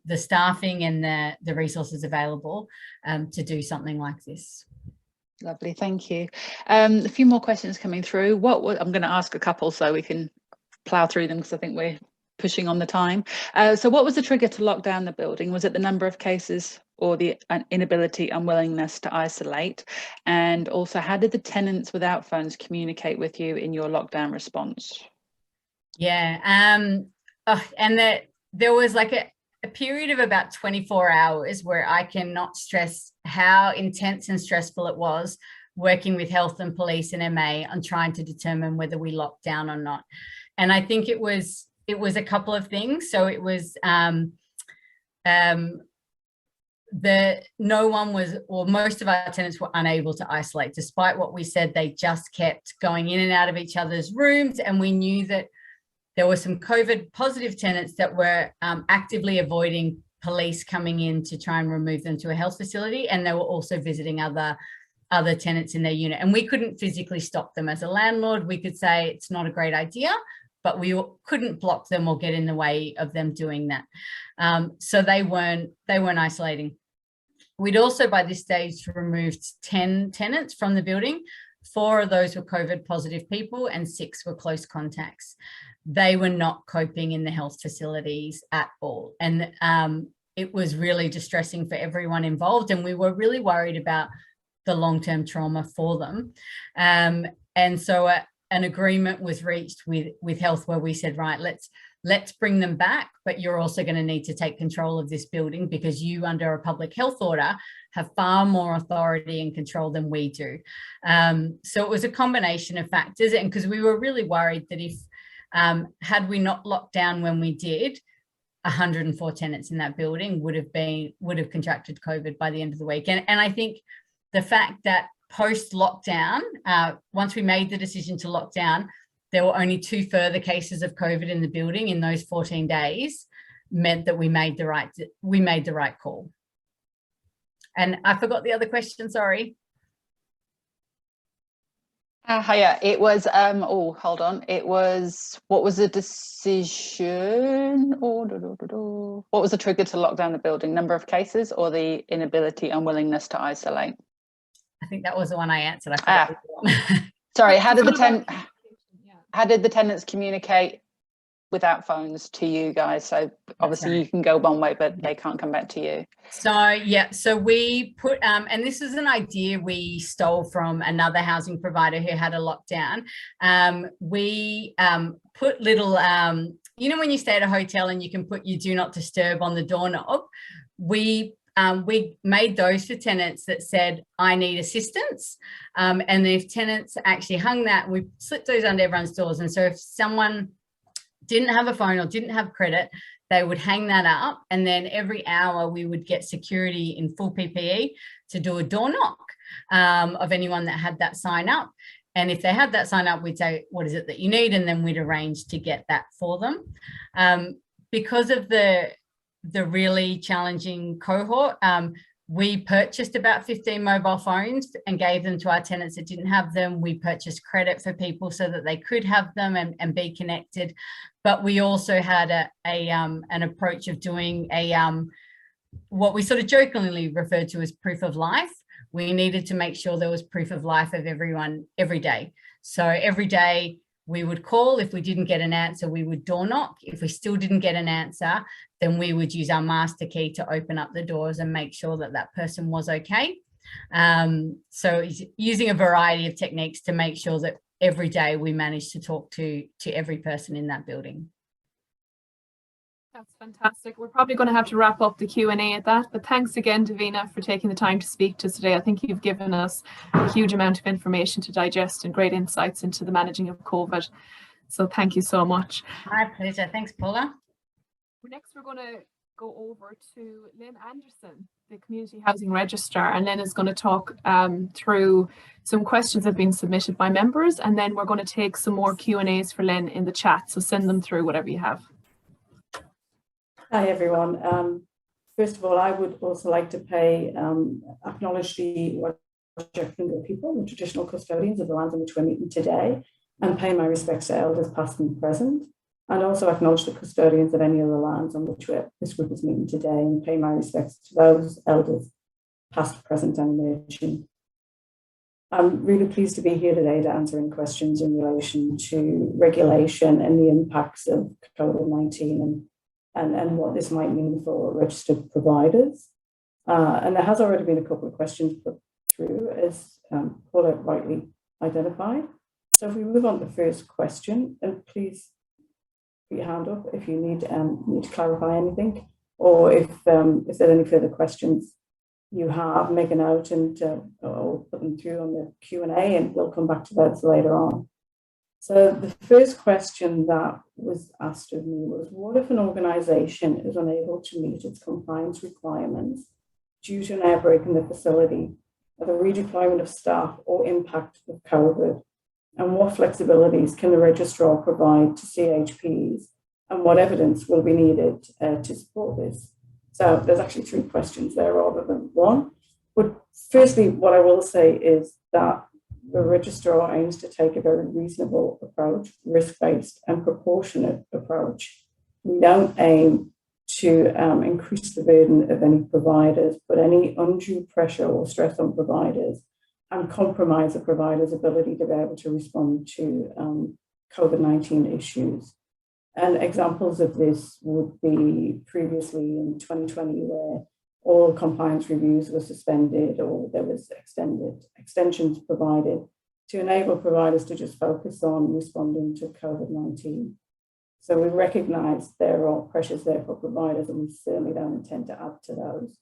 the staffing and the resources available to do something like this. Lovely, thank you. A few more questions coming through. I'm going to ask a couple so we can plough through them, because I think we're pushing on the time. So what was the trigger to lock down the building? Was it the number of cases or the inability, unwillingness to isolate? And also, how did the tenants without phones communicate with you in your lockdown response? Yeah, and there was like a period of about 24 hours where I cannot stress how intense and stressful it was working with health and police and MA on trying to determine whether we locked down or not. And I think it was a couple of things. So it was no one was, or most of our tenants were unable to isolate. Despite what we said, they just kept going in and out of each other's rooms. And we knew that there were some COVID positive tenants that were actively avoiding police coming in to try and remove them to a health facility. And they were also visiting other tenants in their unit. And we couldn't physically stop them as a landlord. We could say it's not a great idea, but we couldn't block them or get in the way of them doing that. So they weren't isolating. We'd also by this stage removed 10 tenants from the building. 4 of those were COVID positive people and 6 were close contacts. They were not coping in the health facilities at all. And it was really distressing for everyone involved. And we were really worried about the long-term trauma for them. And so an agreement was reached with health where we said, right, let's bring them back, but you're also going to need to take control of this building because you, under a public health order, have far more authority and control than we do. So it was a combination of factors, and because we were really worried that if had we not locked down when we did, 104 tenants in that building would have contracted COVID by the end of the week. And I think the fact that post-lockdown, once we made the decision to lock down, there were only 2 further cases of COVID in the building in those 14 days, meant that we made the right call. And I forgot the other question, sorry. Hiya, it was, hold on. It was, what was the decision? What was the trigger to lock down the building? Number of cases or the inability, unwillingness to isolate? I think that was the one I answered. I forgot. Sorry, how did the tenants communicate without phones to you guys? So obviously you can go one way, but they can't come back to you. So yeah, so we put, and this is an idea we stole from another housing provider who had a lockdown. We put little, you know, when you stay at a hotel and you can put your do not disturb on the doorknob, we made those for tenants that said, I need assistance. And if tenants actually hung that, we slipped those under everyone's doors. And so if someone didn't have a phone or didn't have credit, they would hang that up. And then every hour we would get security in full PPE to do a door knock of anyone that had that sign up. And if they had that sign up, we'd say, what is it that you need? And then we'd arrange to get that for them. Because of the really challenging cohort, we purchased about 15 mobile phones and gave them to our tenants that didn't have them. We purchased credit for people so that they could have them and be connected. But we also had an approach of doing what we sort of jokingly referred to as proof of life. We needed to make sure there was proof of life of everyone every day. So every day we would call. If we didn't get an answer, we would door knock. If we still didn't get an answer, then we would use our master key to open up the doors and make sure that that person was okay. So using a variety of techniques to make sure that every day we managed to talk to every person in that building. That's fantastic. We're probably going to have to wrap up the Q&A at that, but thanks again, Davina, for taking the time to speak to us today. I think you've given us a huge amount of information to digest and great insights into the managing of COVID. So thank you so much. My pleasure. Thanks, Paula. Next, we're going to go over to Lynn Anderson, the Community Housing Registrar, and Lynn is going to talk through some questions that have been submitted by members, and then we're going to take some more Q&As for Lynn in the chat, so send them through, whatever you have. Hi everyone. First of all, I would also like to acknowledge the Whadjuk people, the traditional custodians of the lands on which we're meeting today, and pay my respects to elders past and present, and also acknowledge the custodians of any other lands on which this group is meeting today, and pay my respects to those elders past, present and emerging. I'm really pleased to be here today to answer any questions in relation to regulation and the impacts of COVID-19 and what this might mean for registered providers. And there has already been a couple of questions put through, as Paula rightly identified. So if we move on to the first question, and please put your hand up if you need to clarify anything, or if there are any further questions you have, make a note and or put them through on the Q&A, and we'll come back to those later on. So the first question that was asked of me was, what if an organisation is unable to meet its compliance requirements due to an outbreak in the facility, or the redeployment of staff, or impact of COVID? And what flexibilities can the registrar provide to CHPs, and what evidence will be needed to support this? So there's actually 3 questions there rather than 1. But firstly, what I will say is that the registrar aims to take a very reasonable approach, risk-based and proportionate approach. We don't aim to increase the burden of any providers, but any undue pressure or stress on providers and compromise the provider's ability to be able to respond to COVID-19 issues. And examples of this would be previously in 2020, where all compliance reviews were suspended, or there was extensions provided to enable providers to just focus on responding to COVID-19. So we recognise there are pressures there for providers, and we certainly don't intend to add to those.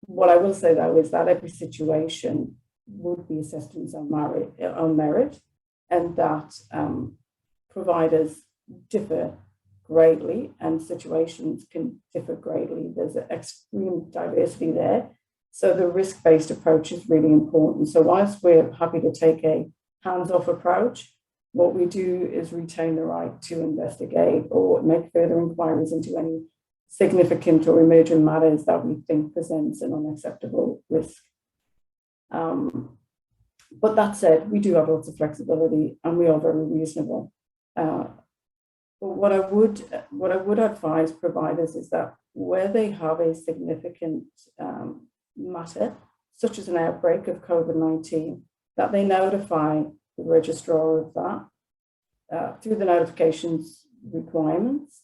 What I will say, though, is that every situation would be assessed on its own merit, and that providers differ greatly and situations can differ greatly. There's an extreme diversity there. So the risk-based approach is really important. So whilst we're happy to take a hands-off approach, what we do is retain the right to investigate or make further inquiries into any significant or emergent matters that we think presents an unacceptable risk. But that said, we do have lots of flexibility, and we are very reasonable. But what I would advise providers is that where they have a significant matter, such as an outbreak of COVID-19, that they notify the registrar of that through the notifications requirements.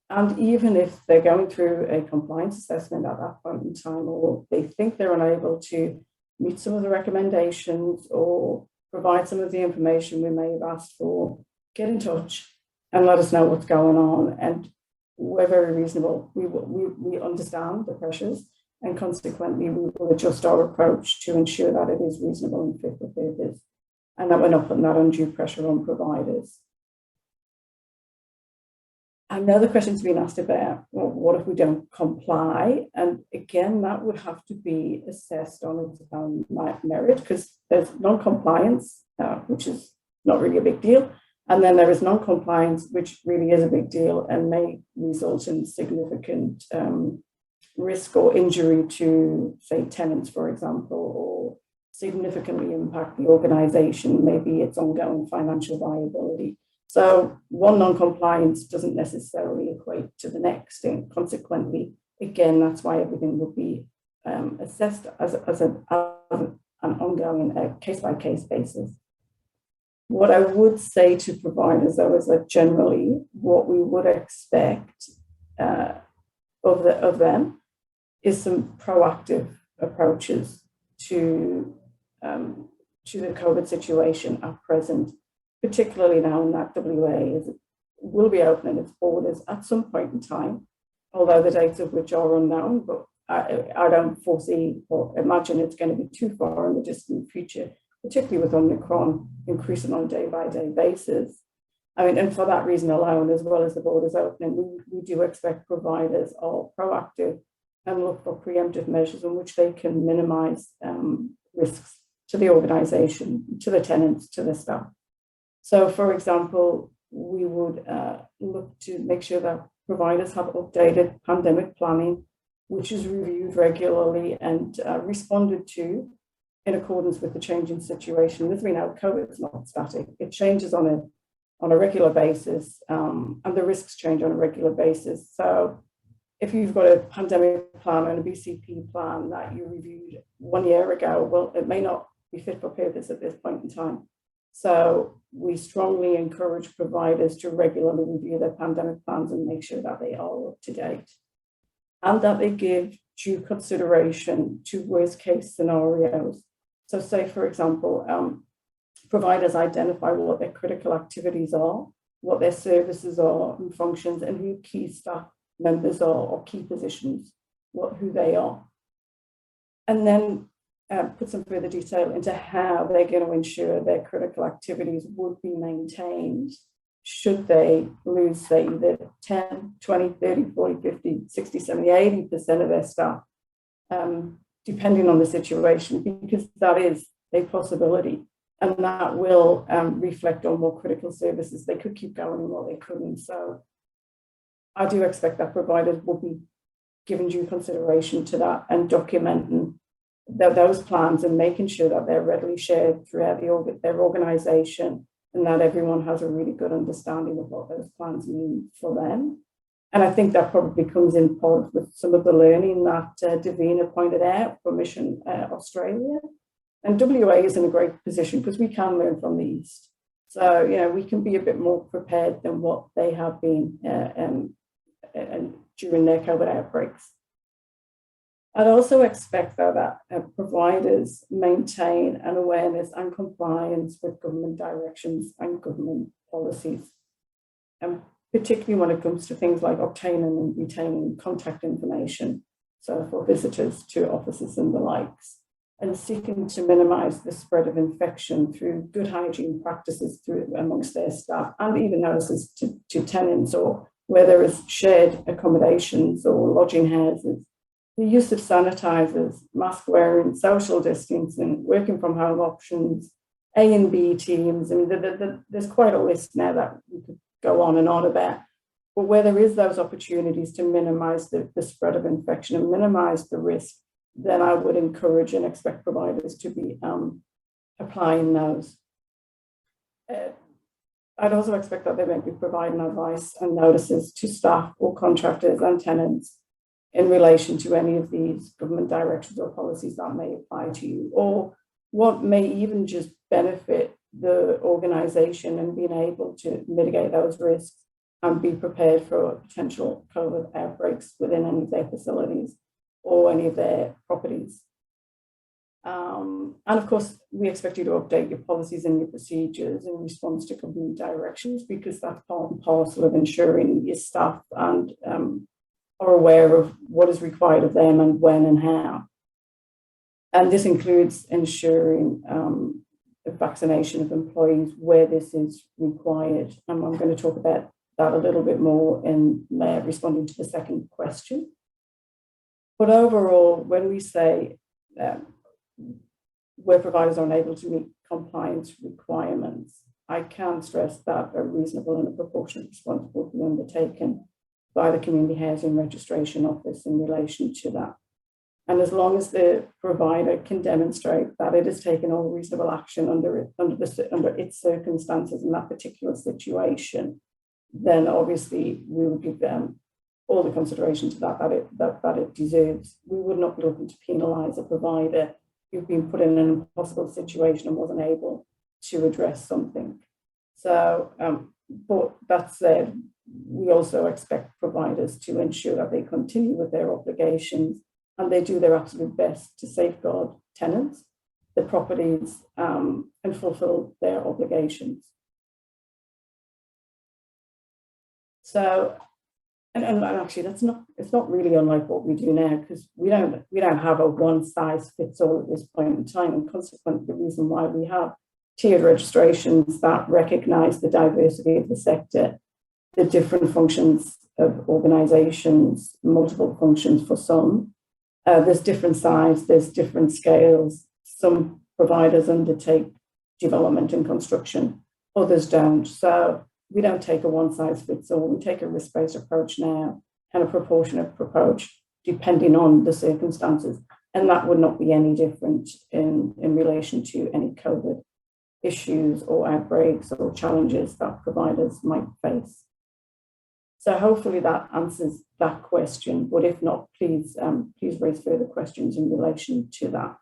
And even if they're going through a compliance assessment at that point in time, or they think they're unable to meet some of the recommendations or provide some of the information we may have asked for, get in touch and let us know what's going on. And we're very reasonable. We understand the pressures, and consequently we will adjust our approach to ensure that it is reasonable and fit for purpose, and that we're not putting that undue pressure on providers. Another question's been asked about, well, what if we don't comply? And again, that would have to be assessed on its own merit, because there's non-compliance, which is not really a big deal. And then there is non-compliance, which really is a big deal and may result in significant risk or injury to, say, tenants, for example, or significantly impact the organisation, maybe its ongoing financial viability. So one non-compliance doesn't necessarily equate to the next, and consequently, again, that's why everything will be assessed as an ongoing case-by-case basis. What I would say to providers, though, is that generally what we would expect of them is some proactive approaches to the COVID situation at present, particularly now that WA will be opening its borders at some point in time, although the dates of which are unknown, but I don't foresee or imagine it's going to be too far in the distant future, particularly with Omicron increasing on a day-by-day basis. I mean, and for that reason alone, as well as the borders opening, we do expect providers are proactive and look for preemptive measures in which they can minimise risks to the organisation, to the tenants, to the staff. So, for example, we would look to make sure that providers have updated pandemic planning, which is reviewed regularly and responded to in accordance with the changing situation. As we know, COVID is not static. It changes on a regular basis, and the risks change on a regular basis. So if you've got a pandemic plan and a BCP plan that you reviewed 1 year ago, well, it may not be fit for purpose at this point in time. So we strongly encourage providers to regularly review their pandemic plans and make sure that they are up to date, and that they give due consideration to worst case scenarios. So say, for example, providers identify what their critical activities are, what their services are and functions, and who key staff members are or key positions, who they are. And then put some further detail into how they're going to ensure their critical activities would be maintained should they lose, say, the 10, 20, 30, 40, 50, 60, 70, 80% of their staff, depending on the situation, because that is a possibility. And that will reflect on more critical services. They could keep going while they couldn't. So I do expect that providers will be giving due consideration to that and documenting those plans and making sure that they're readily shared throughout their organisation, and that everyone has a really good understanding of what those plans mean for them. And I think that probably comes in part with some of the learning that Davina pointed out from Mission Australia. And WA is in a great position because we can learn from the East. So, you know, we can be a bit more prepared than what they have been during their COVID outbreaks. I'd also expect, though, that providers maintain an awareness and compliance with government directions and government policies, and particularly when it comes to things like obtaining and retaining contact information, so for visitors to offices and the likes, and seeking to minimise the spread of infection through good hygiene practices amongst their staff, and even notices to tenants, or where there is shared accommodations or lodging houses. The use of sanitisers, mask wearing, social distancing, working from home options, A and B teams. I mean, there's quite a list now that we could go on and on about. But where there is those opportunities to minimise the spread of infection and minimise the risk, then I would encourage and expect providers to be applying those. I'd also expect that they might be providing advice and notices to staff or contractors and tenants in relation to any of these government directions or policies that may apply to you, or what may even just benefit the organisation and being able to mitigate those risks and be prepared for potential COVID outbreaks within any of their facilities or any of their properties. And of course, we expect you to update your policies and your procedures in response to government directions, because that's part and parcel of ensuring your staff and are aware of what is required of them and when and how. And this includes ensuring the vaccination of employees where this is required. And I'm going to talk about that a little bit more in responding to the second question. But overall, when we say where providers are unable to meet compliance requirements, I can stress that a reasonable and a proportionate response will be undertaken by the Community Housing Registration Office in relation to that. And as long as the provider can demonstrate that it has taken all reasonable action under its circumstances in that particular situation, then obviously we will give them all the consideration to that it deserves. We would not be looking to penalise a provider who's been put in an impossible situation and wasn't able to address something. So, but that said, we also expect providers to ensure that they continue with their obligations and they do their absolute best to safeguard tenants, the properties, and fulfil their obligations. So, and actually, it's not really unlike what we do now, because we don't have a one size fits all at this point in time, and consequently, the reason why we have tiered registrations that recognise the diversity of the sector, the different functions of organisations, multiple functions for some. There's different size, there's different scales. Some providers undertake development and construction, others don't. So we don't take a one size fits all. We take a risk-based approach now and a proportionate approach depending on the circumstances. And that would not be any different in relation to any COVID issues or outbreaks or challenges that providers might face. So hopefully that answers that question, but if not, please raise further questions in relation to that.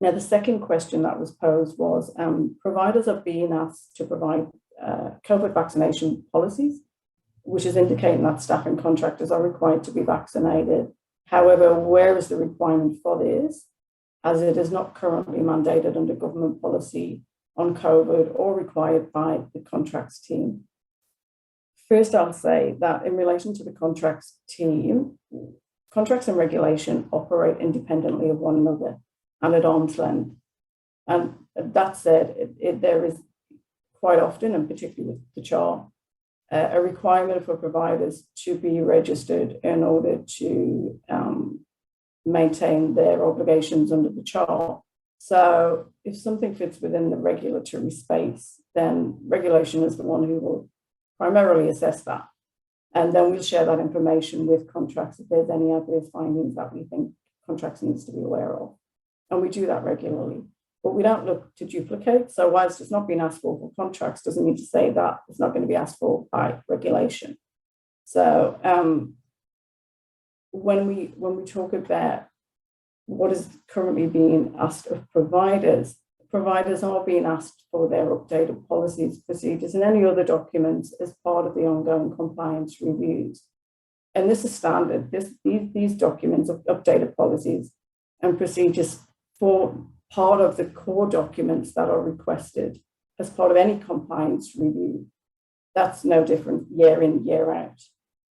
Now, the second question that was posed was, providers are being asked to provide COVID vaccination policies, which is indicating that staff and contractors are required to be vaccinated However, where is the requirement for this, as it is not currently mandated under government policy on COVID or required by the contracts team? First, I'll say that in relation to the contracts team, contracts and regulation operate independently of one another and at arm's length. And that said, there is quite often, and particularly with the CHAR, a requirement for providers to be registered in order to maintain their obligations under the CHAR. So if something fits within the regulatory space, then regulation is the one who will primarily assess that. And then we'll share that information with contracts if there's any adverse findings that we think contracts needs to be aware of. And we do that regularly. But we don't look to duplicate. So whilst it's not being asked for contracts, doesn't mean to say that it's not going to be asked for by regulation. So when we talk about what is currently being asked of providers, providers are being asked for their updated policies, procedures, and any other documents as part of the ongoing compliance reviews. And this is standard. These documents of updated policies and procedures for part of the core documents that are requested as part of any compliance review. That's no different year in, year out.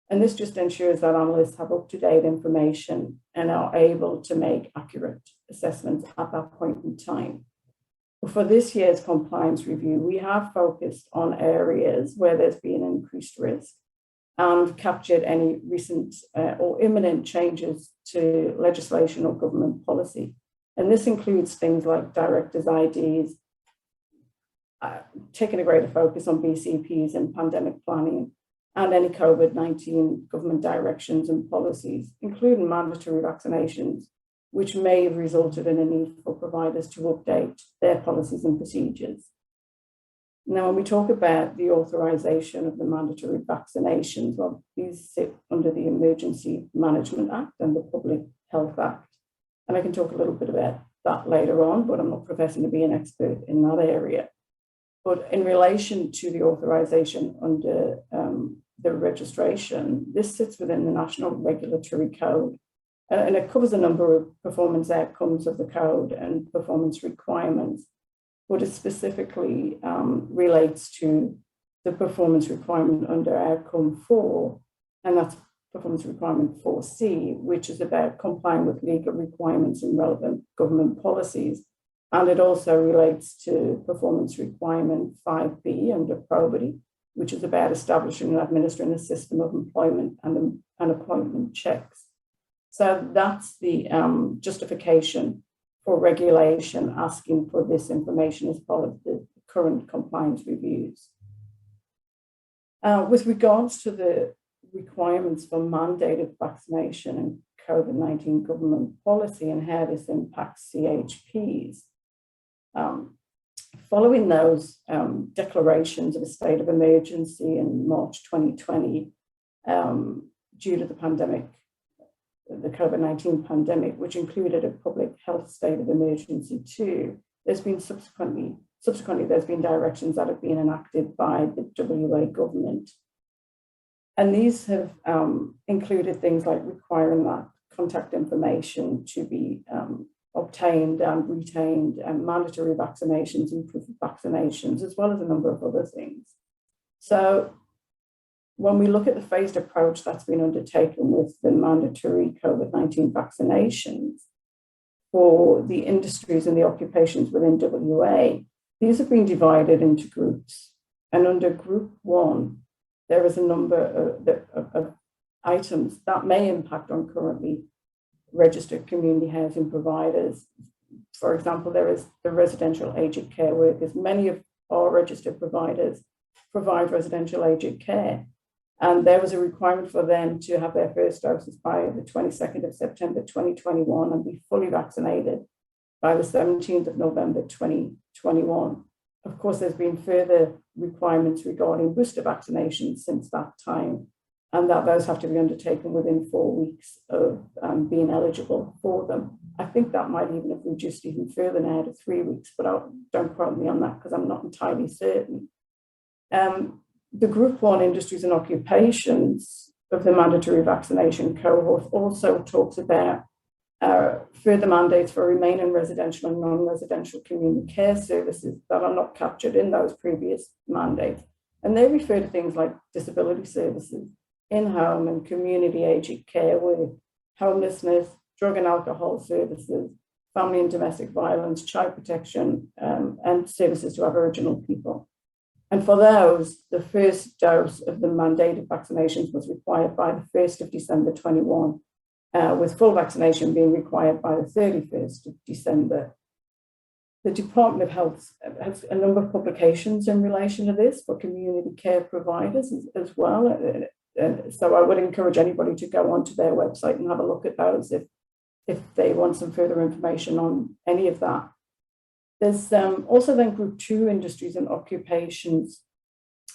And this just ensures that analysts have up-to-date information and are able to make accurate assessments at that point in time. For this year's compliance review, we have focused on areas where there's been increased risk and captured any recent or imminent changes to legislation or government policy. And this includes things like directors' IDs, taking a greater focus on BCPs and pandemic planning, and any COVID-19 government directions and policies, including mandatory vaccinations, which may have resulted in a need for providers to update their policies and procedures. Now, when we talk about the authorization of the mandatory vaccinations, well, these sit under the Emergency Management Act and the Public Health Act. And I can talk a little bit about that later on, but I'm not professing to be an expert in that area. But in relation to the authorization under the registration, this sits within the National Regulatory Code. And it covers a number of performance outcomes of the code and performance requirements. But it specifically relates to the performance requirement under outcome 4, and that's performance requirement 4C, which is about complying with legal requirements and relevant government policies. And it also relates to performance requirement 5B under probity, which is about establishing and administering a system of employment and appointment checks. So that's the justification for regulation asking for this information as part of the current compliance reviews. With regards to the requirements for mandated vaccination and COVID-19 government policy and how this impacts CHPs, following those declarations of a state of emergency in March 2020 due to the pandemic, the COVID-19 pandemic, which included a public health state of emergency too, there's been subsequently there's been directions that have been enacted by the WA government. And these have included things like requiring that contact information to be obtained and retained, and mandatory vaccinations and proof of vaccinations, as well as a number of other things. So when we look at the phased approach that's been undertaken with the mandatory COVID-19 vaccinations for the industries and the occupations within WA, these have been divided into groups. And under group 1, there is a number of items that may impact on currently registered community housing providers. For example, there is the residential aged care workers. Many of our registered providers provide residential aged care. And there was a requirement for them to have their first doses by the 22nd of September 2021 and be fully vaccinated by the 17th of November 2021. Of course, there's been further requirements regarding booster vaccinations since that time, and that those have to be undertaken within 4 weeks of being eligible for them. I think that might even have reduced even further now to 3 weeks, but don't quote me on that because I'm not entirely certain. The Group 1 industries and occupations of the mandatory vaccination cohort also talks about further mandates for remaining residential and non-residential community care services that are not captured in those previous mandates. And they refer to things like disability services, in-home and community aged care, with homelessness, drug and alcohol services, family and domestic violence, child protection, and services to Aboriginal people. And for those, the first dose of the mandated vaccinations was required by the 1st of December 21, with full vaccination being required by the 31st of December. The Department of Health has a number of publications in relation to this for community care providers as well. And so I would encourage anybody to go onto their website and have a look at those if they want some further information on any of that. There's also then Group 2 industries and occupations.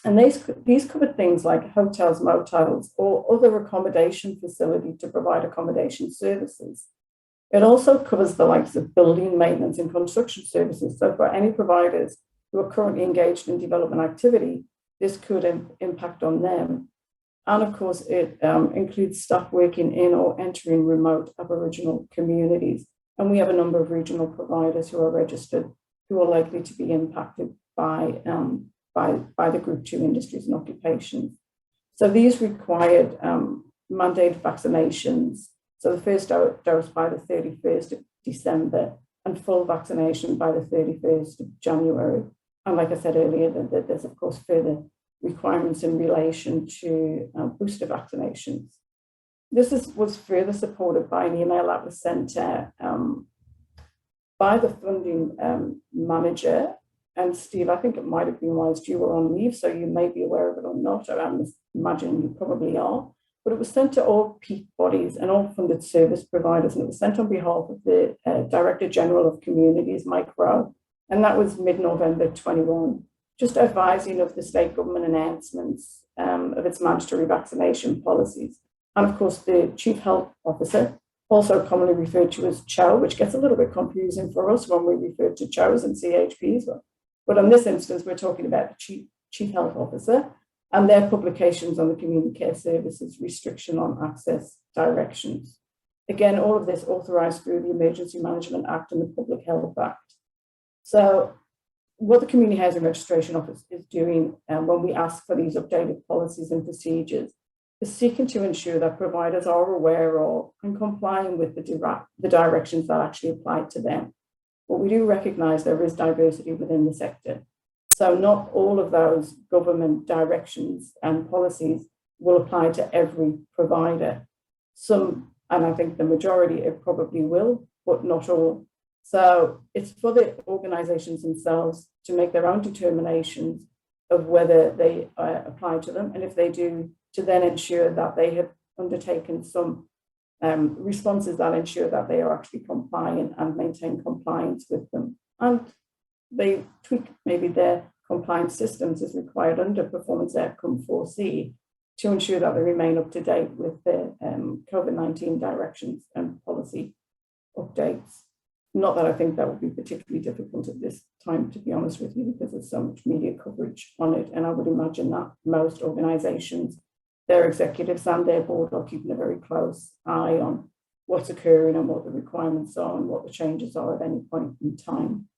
And these cover things like hotels, motels, or other accommodation facility to provide accommodation services. It also covers the likes of building maintenance and construction services. So for any providers who are currently engaged in development activity, this could impact on them. And of course, it includes staff working in or entering remote Aboriginal communities. And we have a number of regional providers who are registered who are likely to be impacted by the Group 2 industries and occupations. So these required mandated vaccinations. So the first dose by the 31st of December and full vaccination by the 31st of January. And like I said earlier, there's of course further requirements in relation to booster vaccinations. This was further supported by an email that was sent out by the funding manager. And Steve, I think it might have been whilst you were on leave, so you may be aware of it or not. I imagine you probably are. But it was sent to all peak bodies and all funded service providers, and it was sent on behalf of the Director General of Communities, Mike Rowe, and that was mid-November 21, just advising of the state government announcements of its mandatory vaccination policies. And of course, the Chief Health Officer, also commonly referred to as CHO, which gets a little bit confusing for us when we refer to CHOs and CHPs. But in this instance, we're talking about the Chief Health Officer and their publications on the Community Care Services Restriction on Access Directions. Again, all of this authorised through the Emergency Management Act and the Public Health Act. So what the Community Housing Registration Office is doing when we ask for these updated policies and procedures is seeking to ensure that providers are aware of and complying with the directions that actually apply to them. But we do recognise there is diversity within the sector. So not all of those government directions and policies will apply to every provider. Some, and I think the majority, it probably will, but not all. So it's for the organisations themselves to make their own determinations of whether they apply to them, and if they do, to then ensure that they have undertaken some responses that ensure that they are actually compliant and maintain compliance with them. And they tweak maybe their compliance systems as required under Performance Outcome 4C to ensure that they remain up to date with the COVID-19 directions and policy updates. Not that I think that would be particularly difficult at this time, to be honest with you, because there's so much media coverage on it. And I would imagine that most organisations, their executives and their board are keeping a very close eye on what's occurring and what the requirements are and what the changes are at any point in time.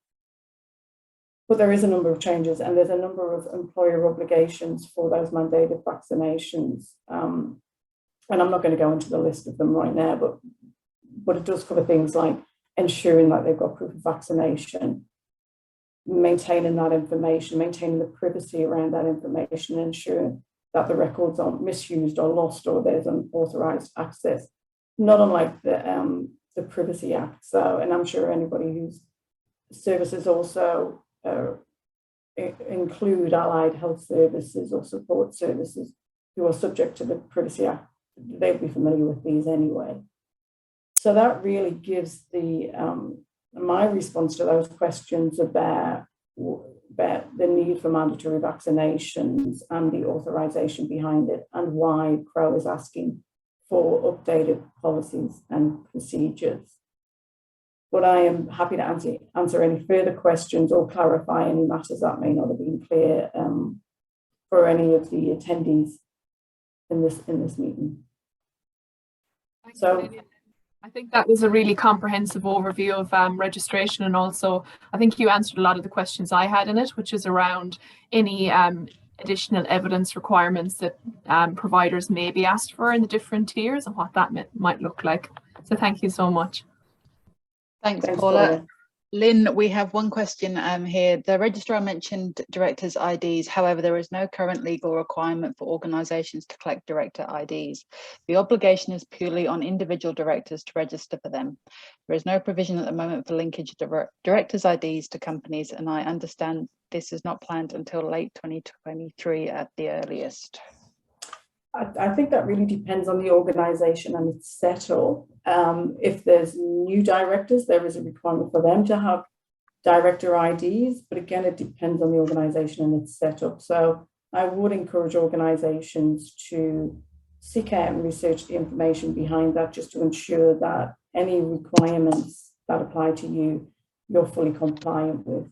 But there is a number of changes, and there's a number of employer obligations for those mandated vaccinations. And I'm not going to go into the list of them right now, but it does cover things like ensuring that they've got proof of vaccination, maintaining that information, maintaining the privacy around that information, ensuring that the records aren't misused or lost or there's unauthorised access, not unlike the Privacy Act. So, and I'm sure anybody whose services also include allied health services or support services who are subject to the Privacy Act, they'll be familiar with these anyway. So that really gives the my response to those questions about the need for mandatory vaccinations and the authorisation behind it, and why CRO is asking for updated policies and procedures. But I am happy to answer any further questions or clarify any matters that may not have been clear for any of the attendees in this meeting. Thanks, So Lillian. I think that was a really comprehensive overview of registration, and also I think you answered a lot of the questions I had in it, which is around any additional evidence requirements that providers may be asked for in the different tiers and what that might look like. So thank you so much. Thanks, Paula. Lynn, we have one question here. The registrar mentioned directors' IDs. However, there is no current legal requirement for organisations to collect director IDs. The obligation is purely on individual directors to register for them. There is no provision at the moment for linkage of directors' IDs to companies, and I understand this is not planned until late 2023 at the earliest. I think that really depends on the organisation and its setup. If there's new directors, there is a requirement for them to have director IDs, but again, it depends on the organisation and its setup. So I would encourage organisations to seek out and research the information behind that, just to ensure that any requirements that apply to you, you're fully compliant with.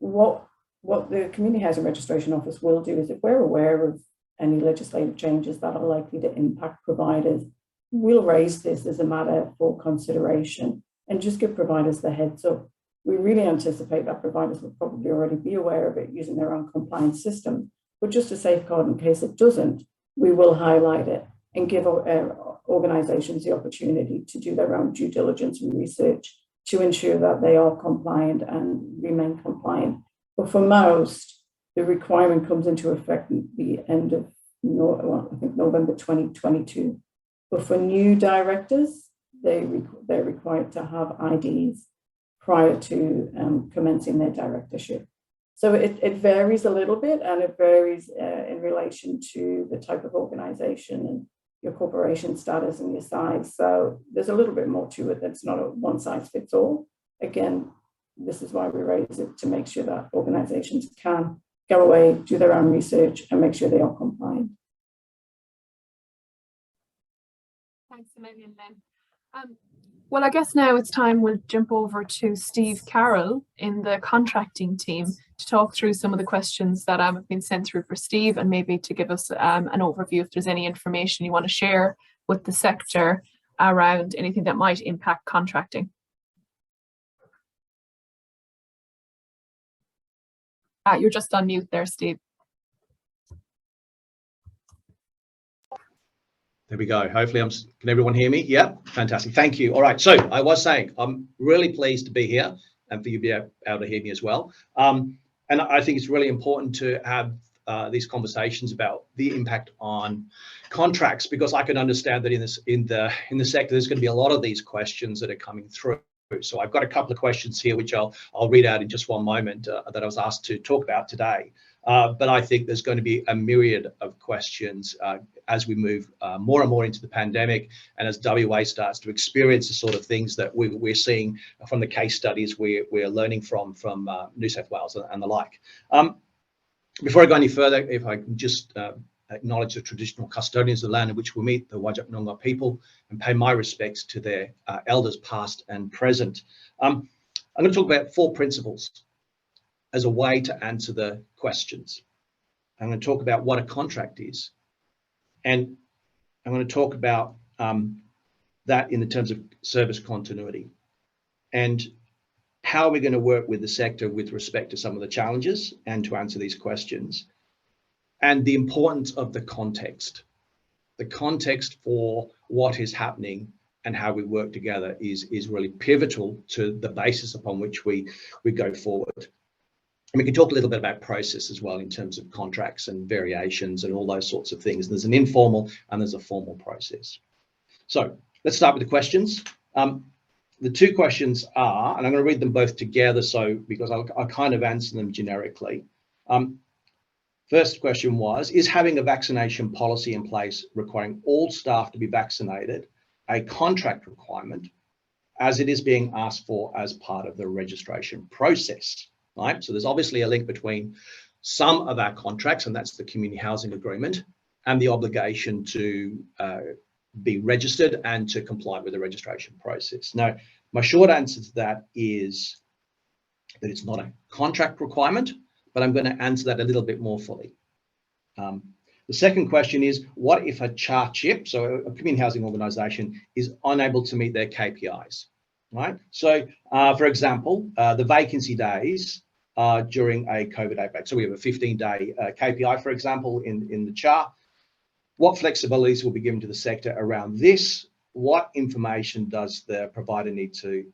What the Community Housing Registration Office will do is, if we're aware of any legislative changes that are likely to impact providers, we'll raise this as a matter for consideration and just give providers the heads up. We really anticipate that providers will probably already be aware of it using their own compliance system, but just to safeguard in case it doesn't, we will highlight it and give organisations the opportunity to do their own due diligence and research to ensure that they are compliant and remain compliant. But for most, the requirement comes into effect at the end of, I think, November 2022. But for new directors, they're required to have IDs prior to commencing their directorship. So it varies a little bit, and it varies in relation to the type of organisation and your corporation status and your size. So there's a little bit more to it. That's not a one size fits all. Again, this is why we raise it, to make sure that organisations can go away, do their own research, and make sure they are compliant. Thanks a million, Lynn. Well, I guess now it's time we'll jump over to Steve Carroll in the contracting team to talk through some of the questions that have been sent through for Steve, and maybe to give us an overview if there's any information you want to share with the sector around anything that might impact contracting. You're just on mute there, Steve. There we go. Hopefully, can everyone hear me? Yeah, fantastic. Thank you. All right. So I was saying, I'm really pleased to be here and for you to be able to hear me as well. And I think it's really important to have these conversations about the impact on contracts, because I can understand that in the sector, there's going to be a lot of these questions that are coming through. So I've got a couple of questions here, which I'll read out in just one moment that I was asked to talk about today. But I think there's going to be a myriad of questions as we move more and more into the pandemic, and as WA starts to experience the sort of things that we're seeing from the case studies we're learning from New South Wales and the like. Before I go any further, if I can just acknowledge the traditional custodians of the land in which we meet, the Whadjuk Noongar people, and pay my respects to their elders past and present. I'm going to talk about 4 principles as a way to answer the questions. I'm going to talk about what a contract is, and I'm going to talk about that in the terms of service continuity, and how we're going to work with the sector with respect to some of the challenges and to answer these questions, and the importance of the context. The context for what is happening and how we work together is really pivotal to the basis upon which we go forward. And we can talk a little bit about process as well in terms of contracts and variations and all those sorts of things. There's an informal and there's a formal process. So let's start with the questions. The 2 questions are, and I'm going to read them both together, so because I'll kind of answer them generically. First question was, is having a vaccination policy in place requiring all staff to be vaccinated a contract requirement, as it is being asked for as part of the registration process? Right? So there's obviously a link between some of our contracts, and that's the community housing agreement, and the obligation to be registered and to comply with the registration process. Now, my short answer to that is that it's not a contract requirement, but I'm going to answer that a little bit more fully. The The second question is, what if a CHP, so a community housing organisation, is unable to meet their KPIs, right? So, for example, the vacancy days during a COVID outbreak. So we have a 15-day KPI, for example, in the chart. What flexibilities will be given to the sector around this? What information does the provider need to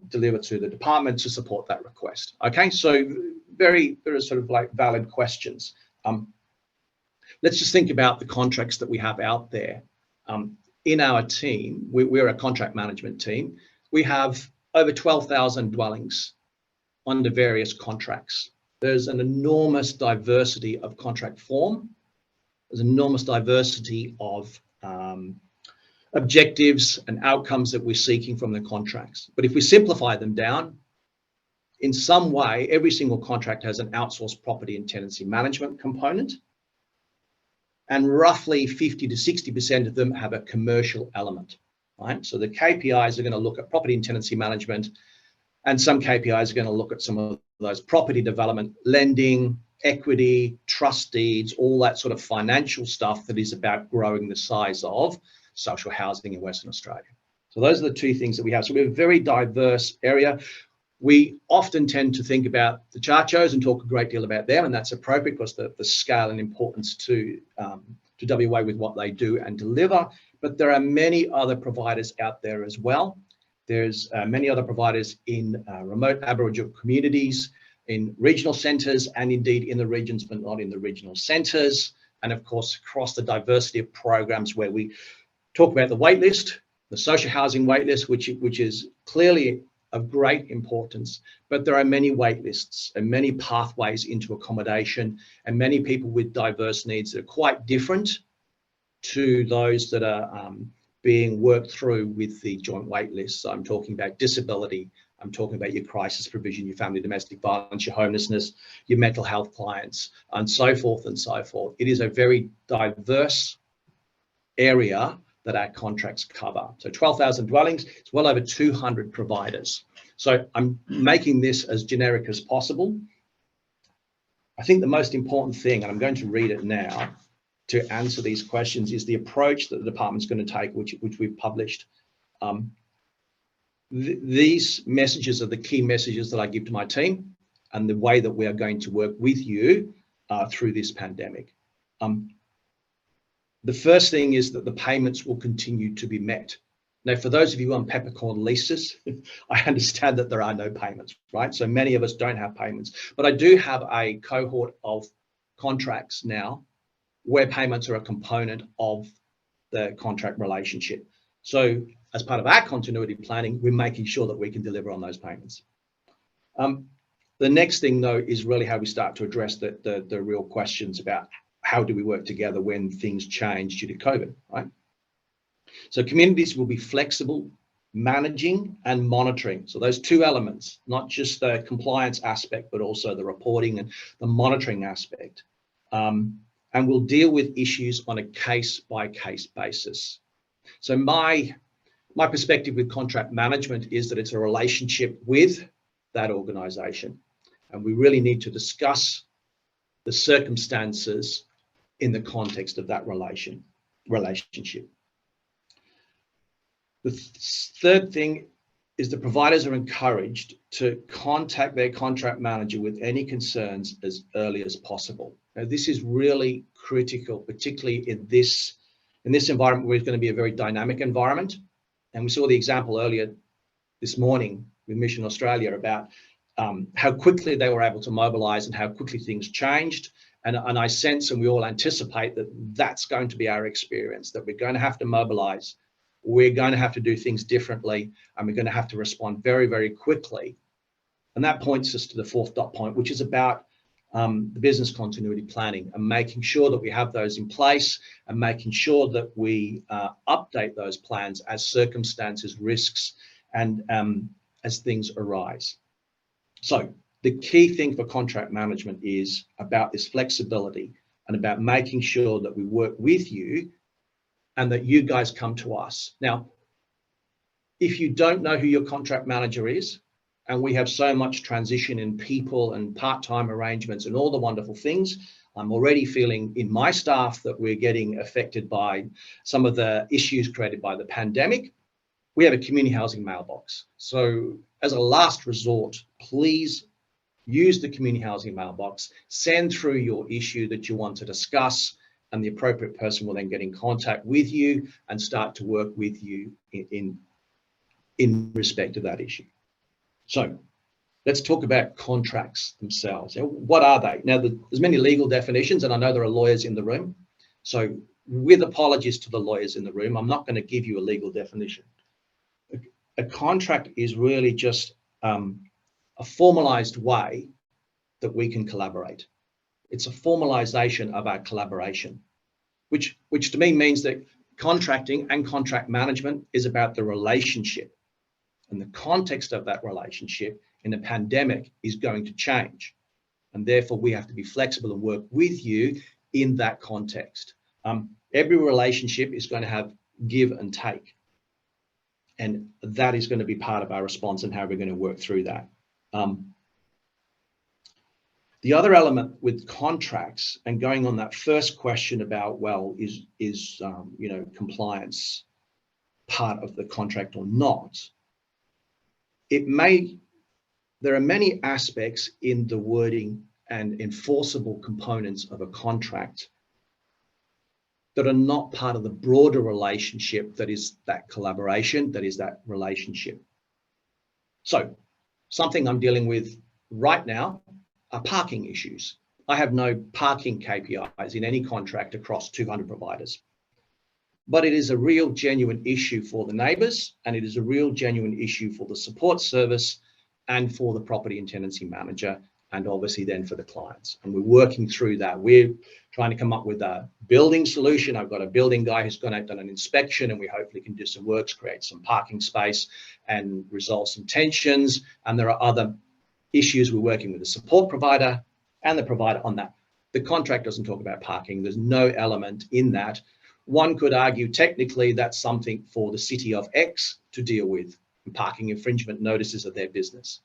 deliver to the department to support that request? Okay, so very sort of like valid questions. Let's just think about the contracts that we have out there. In our team, we're a contract management team. We have over 12,000 dwellings under various contracts. There's an enormous diversity of contract form. There's enormous diversity of objectives and outcomes that we're seeking from the contracts. But if we simplify them down, in some way, every single contract has an outsourced property and tenancy management component, and roughly 50 to 60% of them have a commercial element, right? So the KPIs are going to look at property and tenancy management, and some KPIs are going to look at some of those property development, lending, equity, trust deeds, all that sort of financial stuff that is about growing the size of social housing in Western Australia. So those are the two things that we have. So we have a very diverse area. We often tend to think about the CHPs and talk a great deal about them, and that's appropriate because the scale and importance to WA with what they do and deliver. But there are many other providers out there as well. There's many other providers in remote Aboriginal communities, in regional centres, and indeed in the regions, but not in the regional centres. And of course, across the diversity of programs where we talk about the wait list, the social housing wait list, which is clearly of great importance, but there are many wait lists and many pathways into accommodation and many people with diverse needs that are quite different to those that are being worked through with the joint wait lists. So I'm talking about disability, I'm talking about your crisis provision, your family domestic violence, your homelessness, your mental health clients, and so forth and so forth. It is a very diverse area that our contracts cover. So 12,000 dwellings, it's well over 200 providers. So I'm making this as generic as possible. I think the most important thing, and I'm going to read it now to answer these questions, is the approach that the department's going to take, which we've published. These messages are the key messages that I give to my team and the way that we are going to work with you through this pandemic. The first thing is that the payments will continue to be met. Now, for those of you on peppercorn leases, I understand that there are no payments, right? So many of us don't have payments, but I do have a cohort of contracts now where payments are a component of the contract relationship. So as part of our continuity planning, we're making sure that we can deliver on those payments. The next thing, though, is really how we start to address the real questions about how do we work together when things change due to COVID, right? So communities will be flexible, managing and monitoring. So those two elements, not just the compliance aspect, but also the reporting and the monitoring aspect. And we'll deal with issues on a case-by-case basis. So my perspective with contract management is that it's a relationship with that organisation. And we really need to discuss the circumstances in the context of that relationship. The third thing is the providers are encouraged to contact their contract manager with any concerns as early as possible. Now, this is really critical, particularly in this environment where it's going to be a very dynamic environment. And we saw the example earlier this morning with Mission Australia about how quickly they were able to mobilise and how quickly things changed. And I sense, and we all anticipate, that that's going to be our experience, that we're going to have to mobilise, we're going to have to do things differently, and we're going to have to respond very, very quickly. And that points us to the fourth dot point, which is about the business continuity planning and making sure that we have those in place and making sure that we update those plans as circumstances, risks, and as things arise. So the key thing for contract management is about this flexibility and about making sure that we work with you and that you guys come to us. Now, if you don't know who your contract manager is, and we have so much transition in people and part-time arrangements and all the wonderful things, I'm already feeling in my staff that we're getting affected by some of the issues created by the pandemic. We have a community housing mailbox. So as a last resort, please use the community housing mailbox, send through your issue that you want to discuss, and the appropriate person will then get in contact with you and start to work with you in respect of that issue. So let's talk about contracts themselves. What are they? Now, there's many legal definitions, and I know there are lawyers in the room. So with apologies to the lawyers in the room, I'm not going to give you a legal definition. A contract is really just a formalized way that we can collaborate. It's a formalization of our collaboration, which to me means that contracting and contract management is about the relationship. And the context of that relationship in a pandemic is going to change. And therefore we have to be flexible and work with you in that context. Every relationship is going to have give and take. And that is going to be part of our response and how we're going to work through that. The other element with contracts, and going on that first question about, well, is compliance part of the contract or not? There are many aspects in the wording and enforceable components of a contract that are not part of the broader relationship that is that collaboration, that is that relationship. So something I'm dealing with right now are parking issues. I have no parking KPIs in any contract across 200 providers. But it is a real genuine issue for the neighbours, and it is a real genuine issue for the support service and for the property and tenancy manager, and obviously then for the clients. And we're working through that. We're trying to come up with a building solution. I've got a building guy who's gone out, done an inspection, and we hopefully can do some works, create some parking space and resolve some tensions. And there are other issues we're working with the support provider and the provider on that. The contract doesn't talk about parking. There's no element in that. One could argue technically that's something for the city of X to deal with. Parking infringement notices are their business.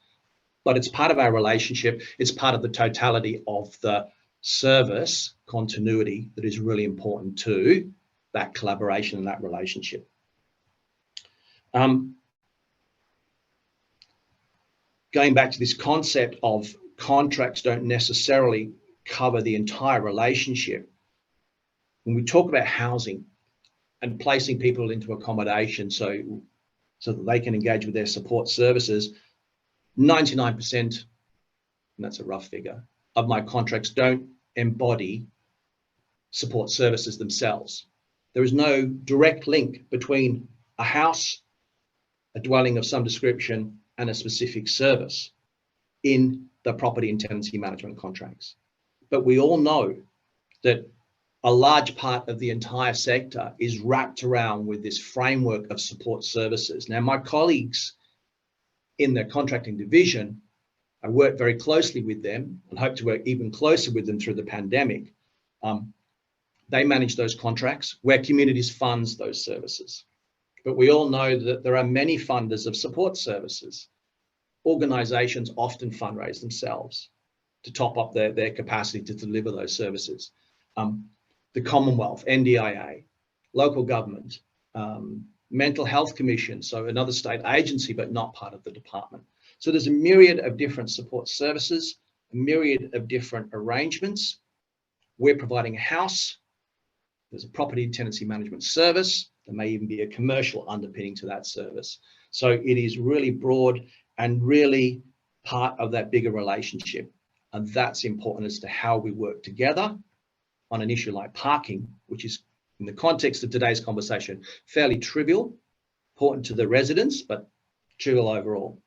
But it's part of our relationship. It's part of the totality of the service continuity that is really important to that collaboration and that relationship. Going back to this concept of contracts don't necessarily cover the entire relationship. When we talk about housing and placing people into accommodation so that they can engage with their support services, 99%, and that's a rough figure, of my contracts don't embody support services themselves. There is no direct link between a house, a dwelling of some description, and a specific service in the property and tenancy management contracts. But we all know that a large part of the entire sector is wrapped around with this framework of support services. Now, my colleagues in the contracting division, I work very closely with them and hope to work even closer with them through the pandemic. They manage those contracts where communities funds those services. But we all know that there are many funders of support services. Organisations often fundraise themselves to top up their capacity to deliver those services. The Commonwealth, NDIA, local government, Mental Health Commission, so another state agency, but not part of the department. So there's a myriad of different support services, a myriad of different arrangements. We're providing a house. There's a property and tenancy management service. There may even be a commercial underpinning to that service. So it is really broad and really part of that bigger relationship. And that's important as to how we work together on an issue like parking, which is, in the context of today's conversation, fairly trivial, important to the residents, but trivial overall.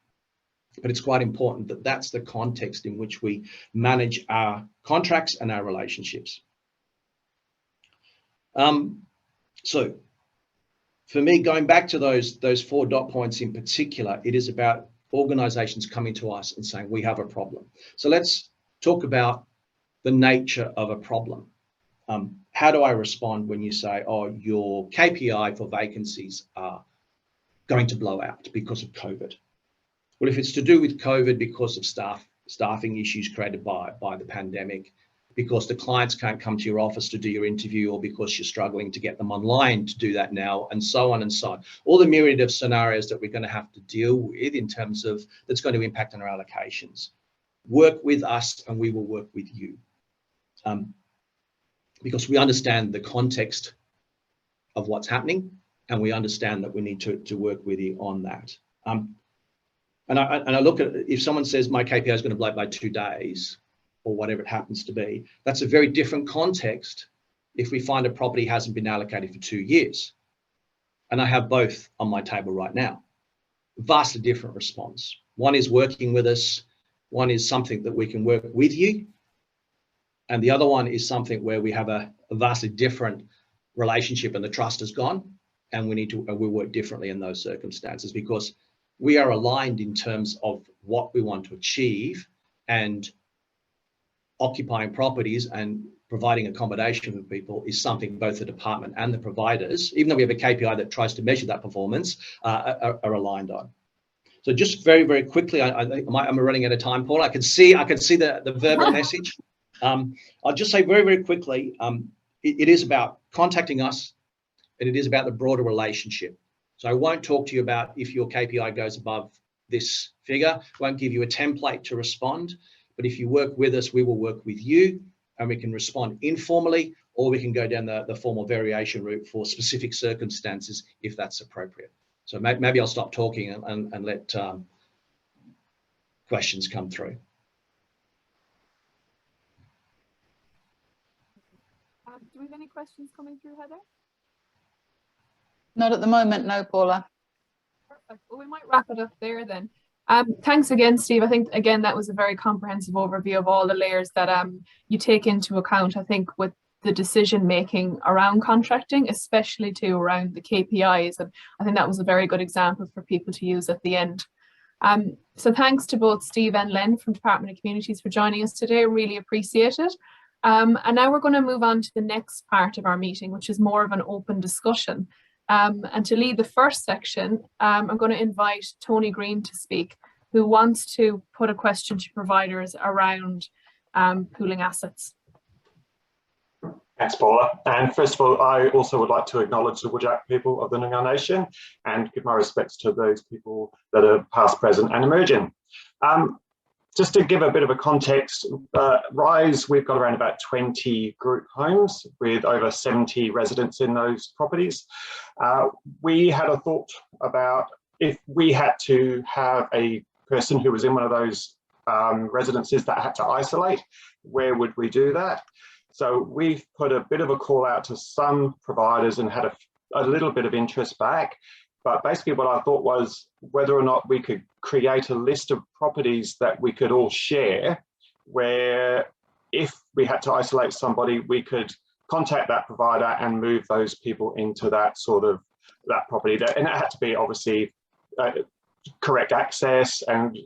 But it's quite important that that's the context in which we manage our contracts and our relationships. So for me, going back to those 4 dot points in particular, it is about organizations coming to us and saying, we have a problem. So let's talk about the nature of a problem. How do I respond when you say, oh, your KPI for vacancies are going to blow out because of COVID? Well, if it's to do with COVID because of staffing issues created by the pandemic, because the clients can't come to your office to do your interview, or because you're struggling to get them online to do that now, and so on and so on. All the myriad of scenarios that we're going to have to deal with in terms of that's going to impact on our allocations. Work with us and we will work with you. Because we understand the context of what's happening, and we understand that we need to work with you on that. And I look at, if someone says my KPI is going to blow by 2 days, or whatever it happens to be, that's a very different context if we find a property hasn't been allocated for 2 years. And I have both on my table right now. Vastly different response. One is working with us, one is something that we can work with you, and the other one is something where we have a vastly different relationship and the trust has gone, and we need to we work differently in those circumstances, because we are aligned in terms of what we want to achieve, and occupying properties and providing accommodation for people is something both the department and the providers, even though we have a KPI that tries to measure that performance, are aligned on. So just very, very quickly, I'm running out of time, Paul. I can see the verbal message. I'll just say very, very quickly, it is about contacting us, and it is about the broader relationship. So I won't talk to you about if your KPI goes above this figure, won't give you a template to respond. But if you work with us, we will work with you, and we can respond informally, or we can go down the formal variation route for specific circumstances if that's appropriate. So maybe I'll stop talking and let questions come through. Do we have any questions coming through, Heather? Not at the moment, no, Paula. Perfect. Well, we might wrap it up there then. Thanks again, Steve. I think, again, that was a very comprehensive overview of all the layers that you take into account, I think, with the decision making around contracting, especially too around the KPIs. And I think that was a very good example for people to use at the end. So thanks to both Steve and Len from Department of Communities for joining us today. Really appreciate it. And now we're going to move on to the next part of our meeting, which is more of an open discussion. And to lead the first section, I'm going to invite Tony Green to speak, who wants to put a question to providers around pooling assets. Thanks, Paula. And first of all, I also would like to acknowledge the Whadjuk people of the Noongar Nation and give my respects to those people that are past, present and emerging. Just to give a bit of a context, Rise, we've got around about 20 group homes with over 70 residents in those properties. We had a thought about if we had to have a person who was in one of those residences that had to isolate, where would we do that? So we've put a bit of a call out to some providers and had a little bit of interest back. But basically what I thought was whether or not we could create a list of properties that we could all share, where if we had to isolate somebody, we could contact that provider and move those people into that that property. And it had to be obviously correct access and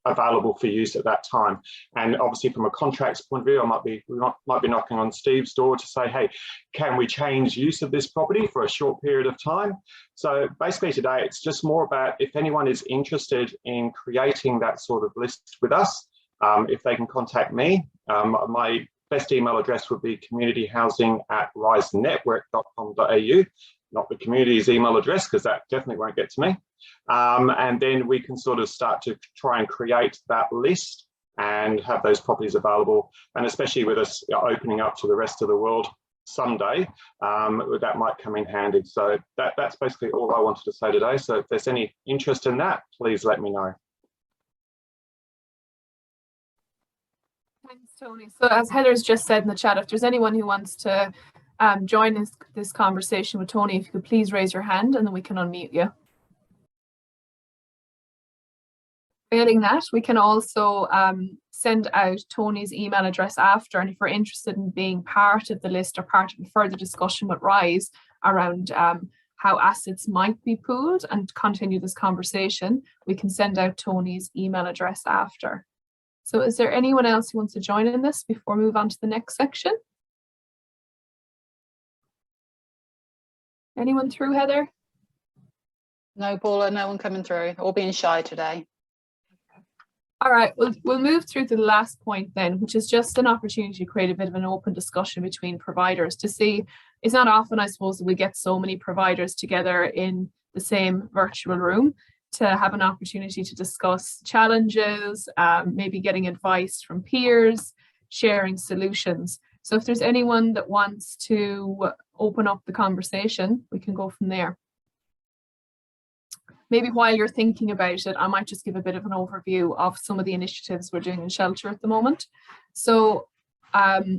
available for use at that time. And obviously from a contracts point of view, we might be knocking on Steve's door to say, hey, can we change use of this property for a short period of time? So basically today, it's just more about if anyone is interested in creating that sort of list with us, if they can contact me. My best email address would be communityhousing@risenetwork.com.au. Not the community's email address, because that definitely won't get to me. And then we can sort of start to try and create that list and have those properties available. And especially with us opening up to the rest of the world someday, that might come in handy. So that's basically all I wanted to say today. So if there's any interest in that, please let me know. Thanks, Tony. So as Heather's just said in the chat, if there's anyone who wants to join this conversation with Tony, if you could please raise your hand and then we can unmute you. Failing that, we can also send out Tony's email address after, and if we're interested in being part of the list or part of a further discussion with Rise around how assets might be pooled and continue this conversation, we can send out Tony's email address after. So is there anyone else who wants to join in this before we move on to the next section? Anyone through, Heather? No, Paula, no one coming through, all being shy today. All right, we'll move through to the last point then, which is just an opportunity to create a bit of an open discussion between providers to see. It's not often, I suppose, that we get so many providers together in the same virtual room to have an opportunity to discuss challenges, maybe getting advice from peers, sharing solutions. So if there's anyone that wants to open up the conversation, we can go from there. Maybe while you're thinking about it, I might just give a bit of an overview of some of the initiatives we're doing in Shelter at the moment. So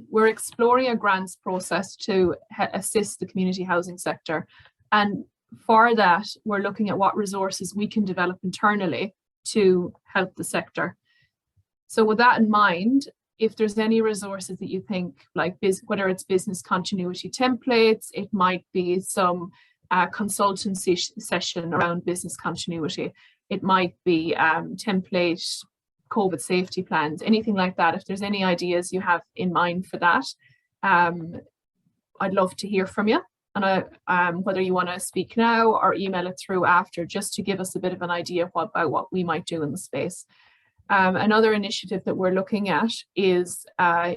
we're exploring a grants process to assist the community housing sector. And for that, we're looking at what resources we can develop internally to help the sector. So with that in mind, if there's any resources that you think, like whether it's business continuity templates, it might be some consultancy session around business continuity. It might be template COVID safety plans, anything like that. If there's any ideas you have in mind for that, I'd love to hear from you. And whether you want to speak now or email it through after, just to give us a bit of an idea about what we might do in the space. Another initiative that we're looking at is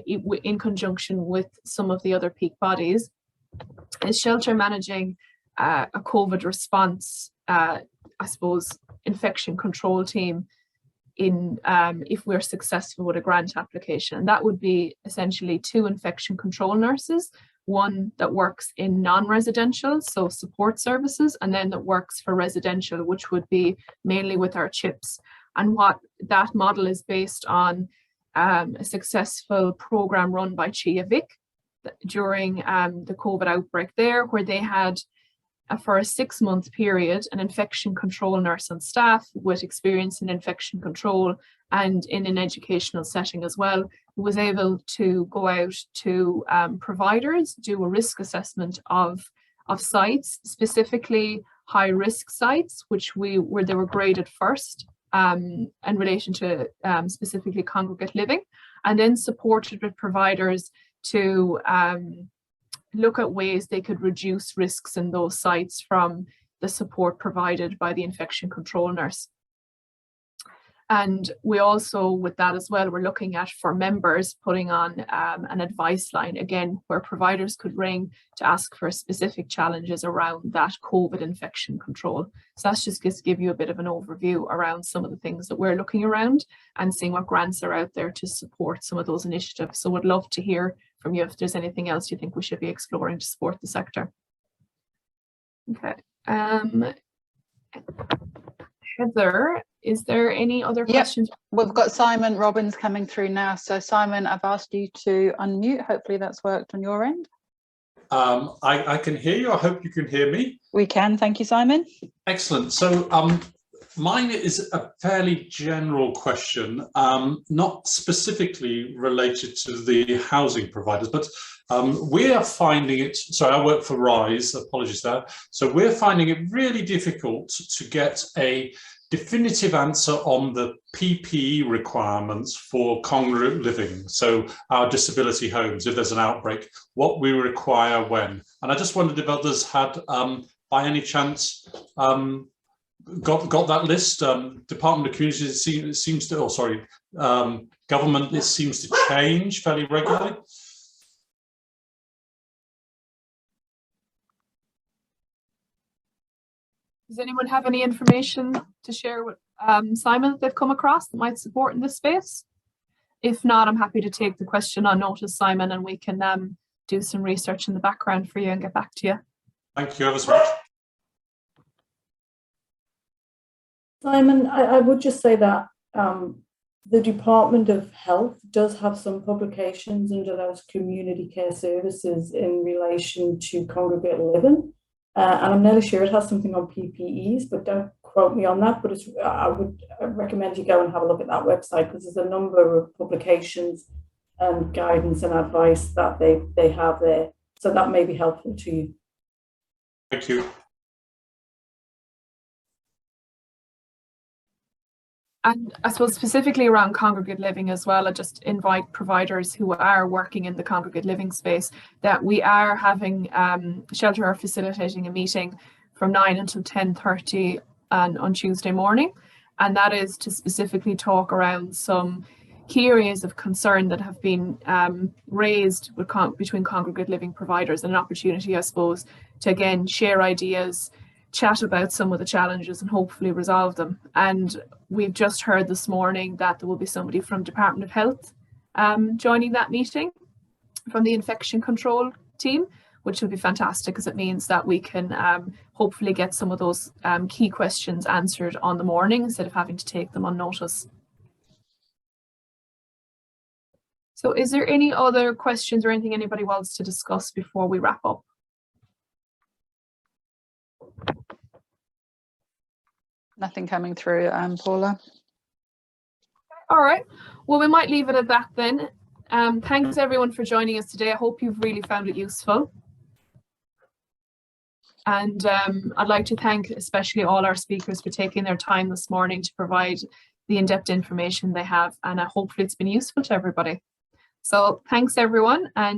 in conjunction with some of the other peak bodies, is Shelter managing a COVID response, I suppose, infection control team in if we're successful with a grant application. And that would be essentially 2 infection control nurses, one that works in non-residential, so support services, and then that works for residential, which would be mainly with our CHPs. And what that model is based on a successful program run by Chia Vic during the COVID outbreak there, where they had for a 6-month period an infection control nurse on staff with experience in infection control and in an educational setting as well, who was able to go out to providers, do a risk assessment of sites, specifically high risk sites, where they were graded first in relation to specifically congregate living, and then supported with providers to look at ways they could reduce risks in those sites from the support provided by the infection control nurse. And we also, with that as well, we're looking at, for members, putting on an advice line, again, where providers could ring to ask for specific challenges around that COVID infection control. So that's just to give you a bit of an overview around some of the things that we're looking around and seeing what grants are out there to support some of those initiatives. So would love to hear from you if there's anything else you think we should be exploring to support the sector. Okay. Heather, is there any other questions? We've got Simon Robbins coming through now. So Simon, I've asked you to unmute. Hopefully that's worked on your end. I can hear you. I hope you can hear me. We can. Thank you, Simon. Excellent. So mine is a fairly general question, not specifically related to the housing providers, but we are finding it, sorry, I work for Rise, apologies there. So we're finding it really difficult to get a definitive answer on the PPE requirements for congregate living. So our disability homes, if there's an outbreak, what we require when. And I just wondered if others had, by any chance, got that list. Department of Communities seems to, government, this seems to change fairly regularly. Does anyone have any information to share with Simon that they've come across that might support in this space? If not, I'm happy to take the question on notice, Simon, and we can do some research in the background for you and get back to you. Thank you ever so much. Simon, I would just say that the Department of Health does have some publications under those community care services in relation to congregate living. And I'm nearly sure it has something on PPEs, but don't quote me on that. But I would recommend you go and have a look at that website, because there's a number of publications and guidance and advice that they have there. So that may be helpful to you. Thank you. And I suppose specifically around congregate living as well, I just invite providers who are working in the congregate living space that we are having Shelter are facilitating a meeting from 9 until 10:30 on Tuesday morning. and that is to specifically talk around some key areas of concern that have been raised between congregate living providers, and an opportunity, I suppose, to again share ideas, chat about some of the challenges and hopefully resolve them. And we've just heard this morning that there will be somebody from Department of Health joining that meeting from the infection control team, which will be fantastic, because it means that we can hopefully get some of those key questions answered on the morning instead of having to take them on notice. So is there any other questions or anything anybody wants to discuss before we wrap up? Nothing coming through, Paula. All right, well, we might leave it at that then. Thanks everyone for joining us today. I hope you've really found it useful. And I'd like to thank especially all our speakers for taking their time this morning to provide the in-depth information they have, and hopefully it's been useful to everybody. So thanks everyone. And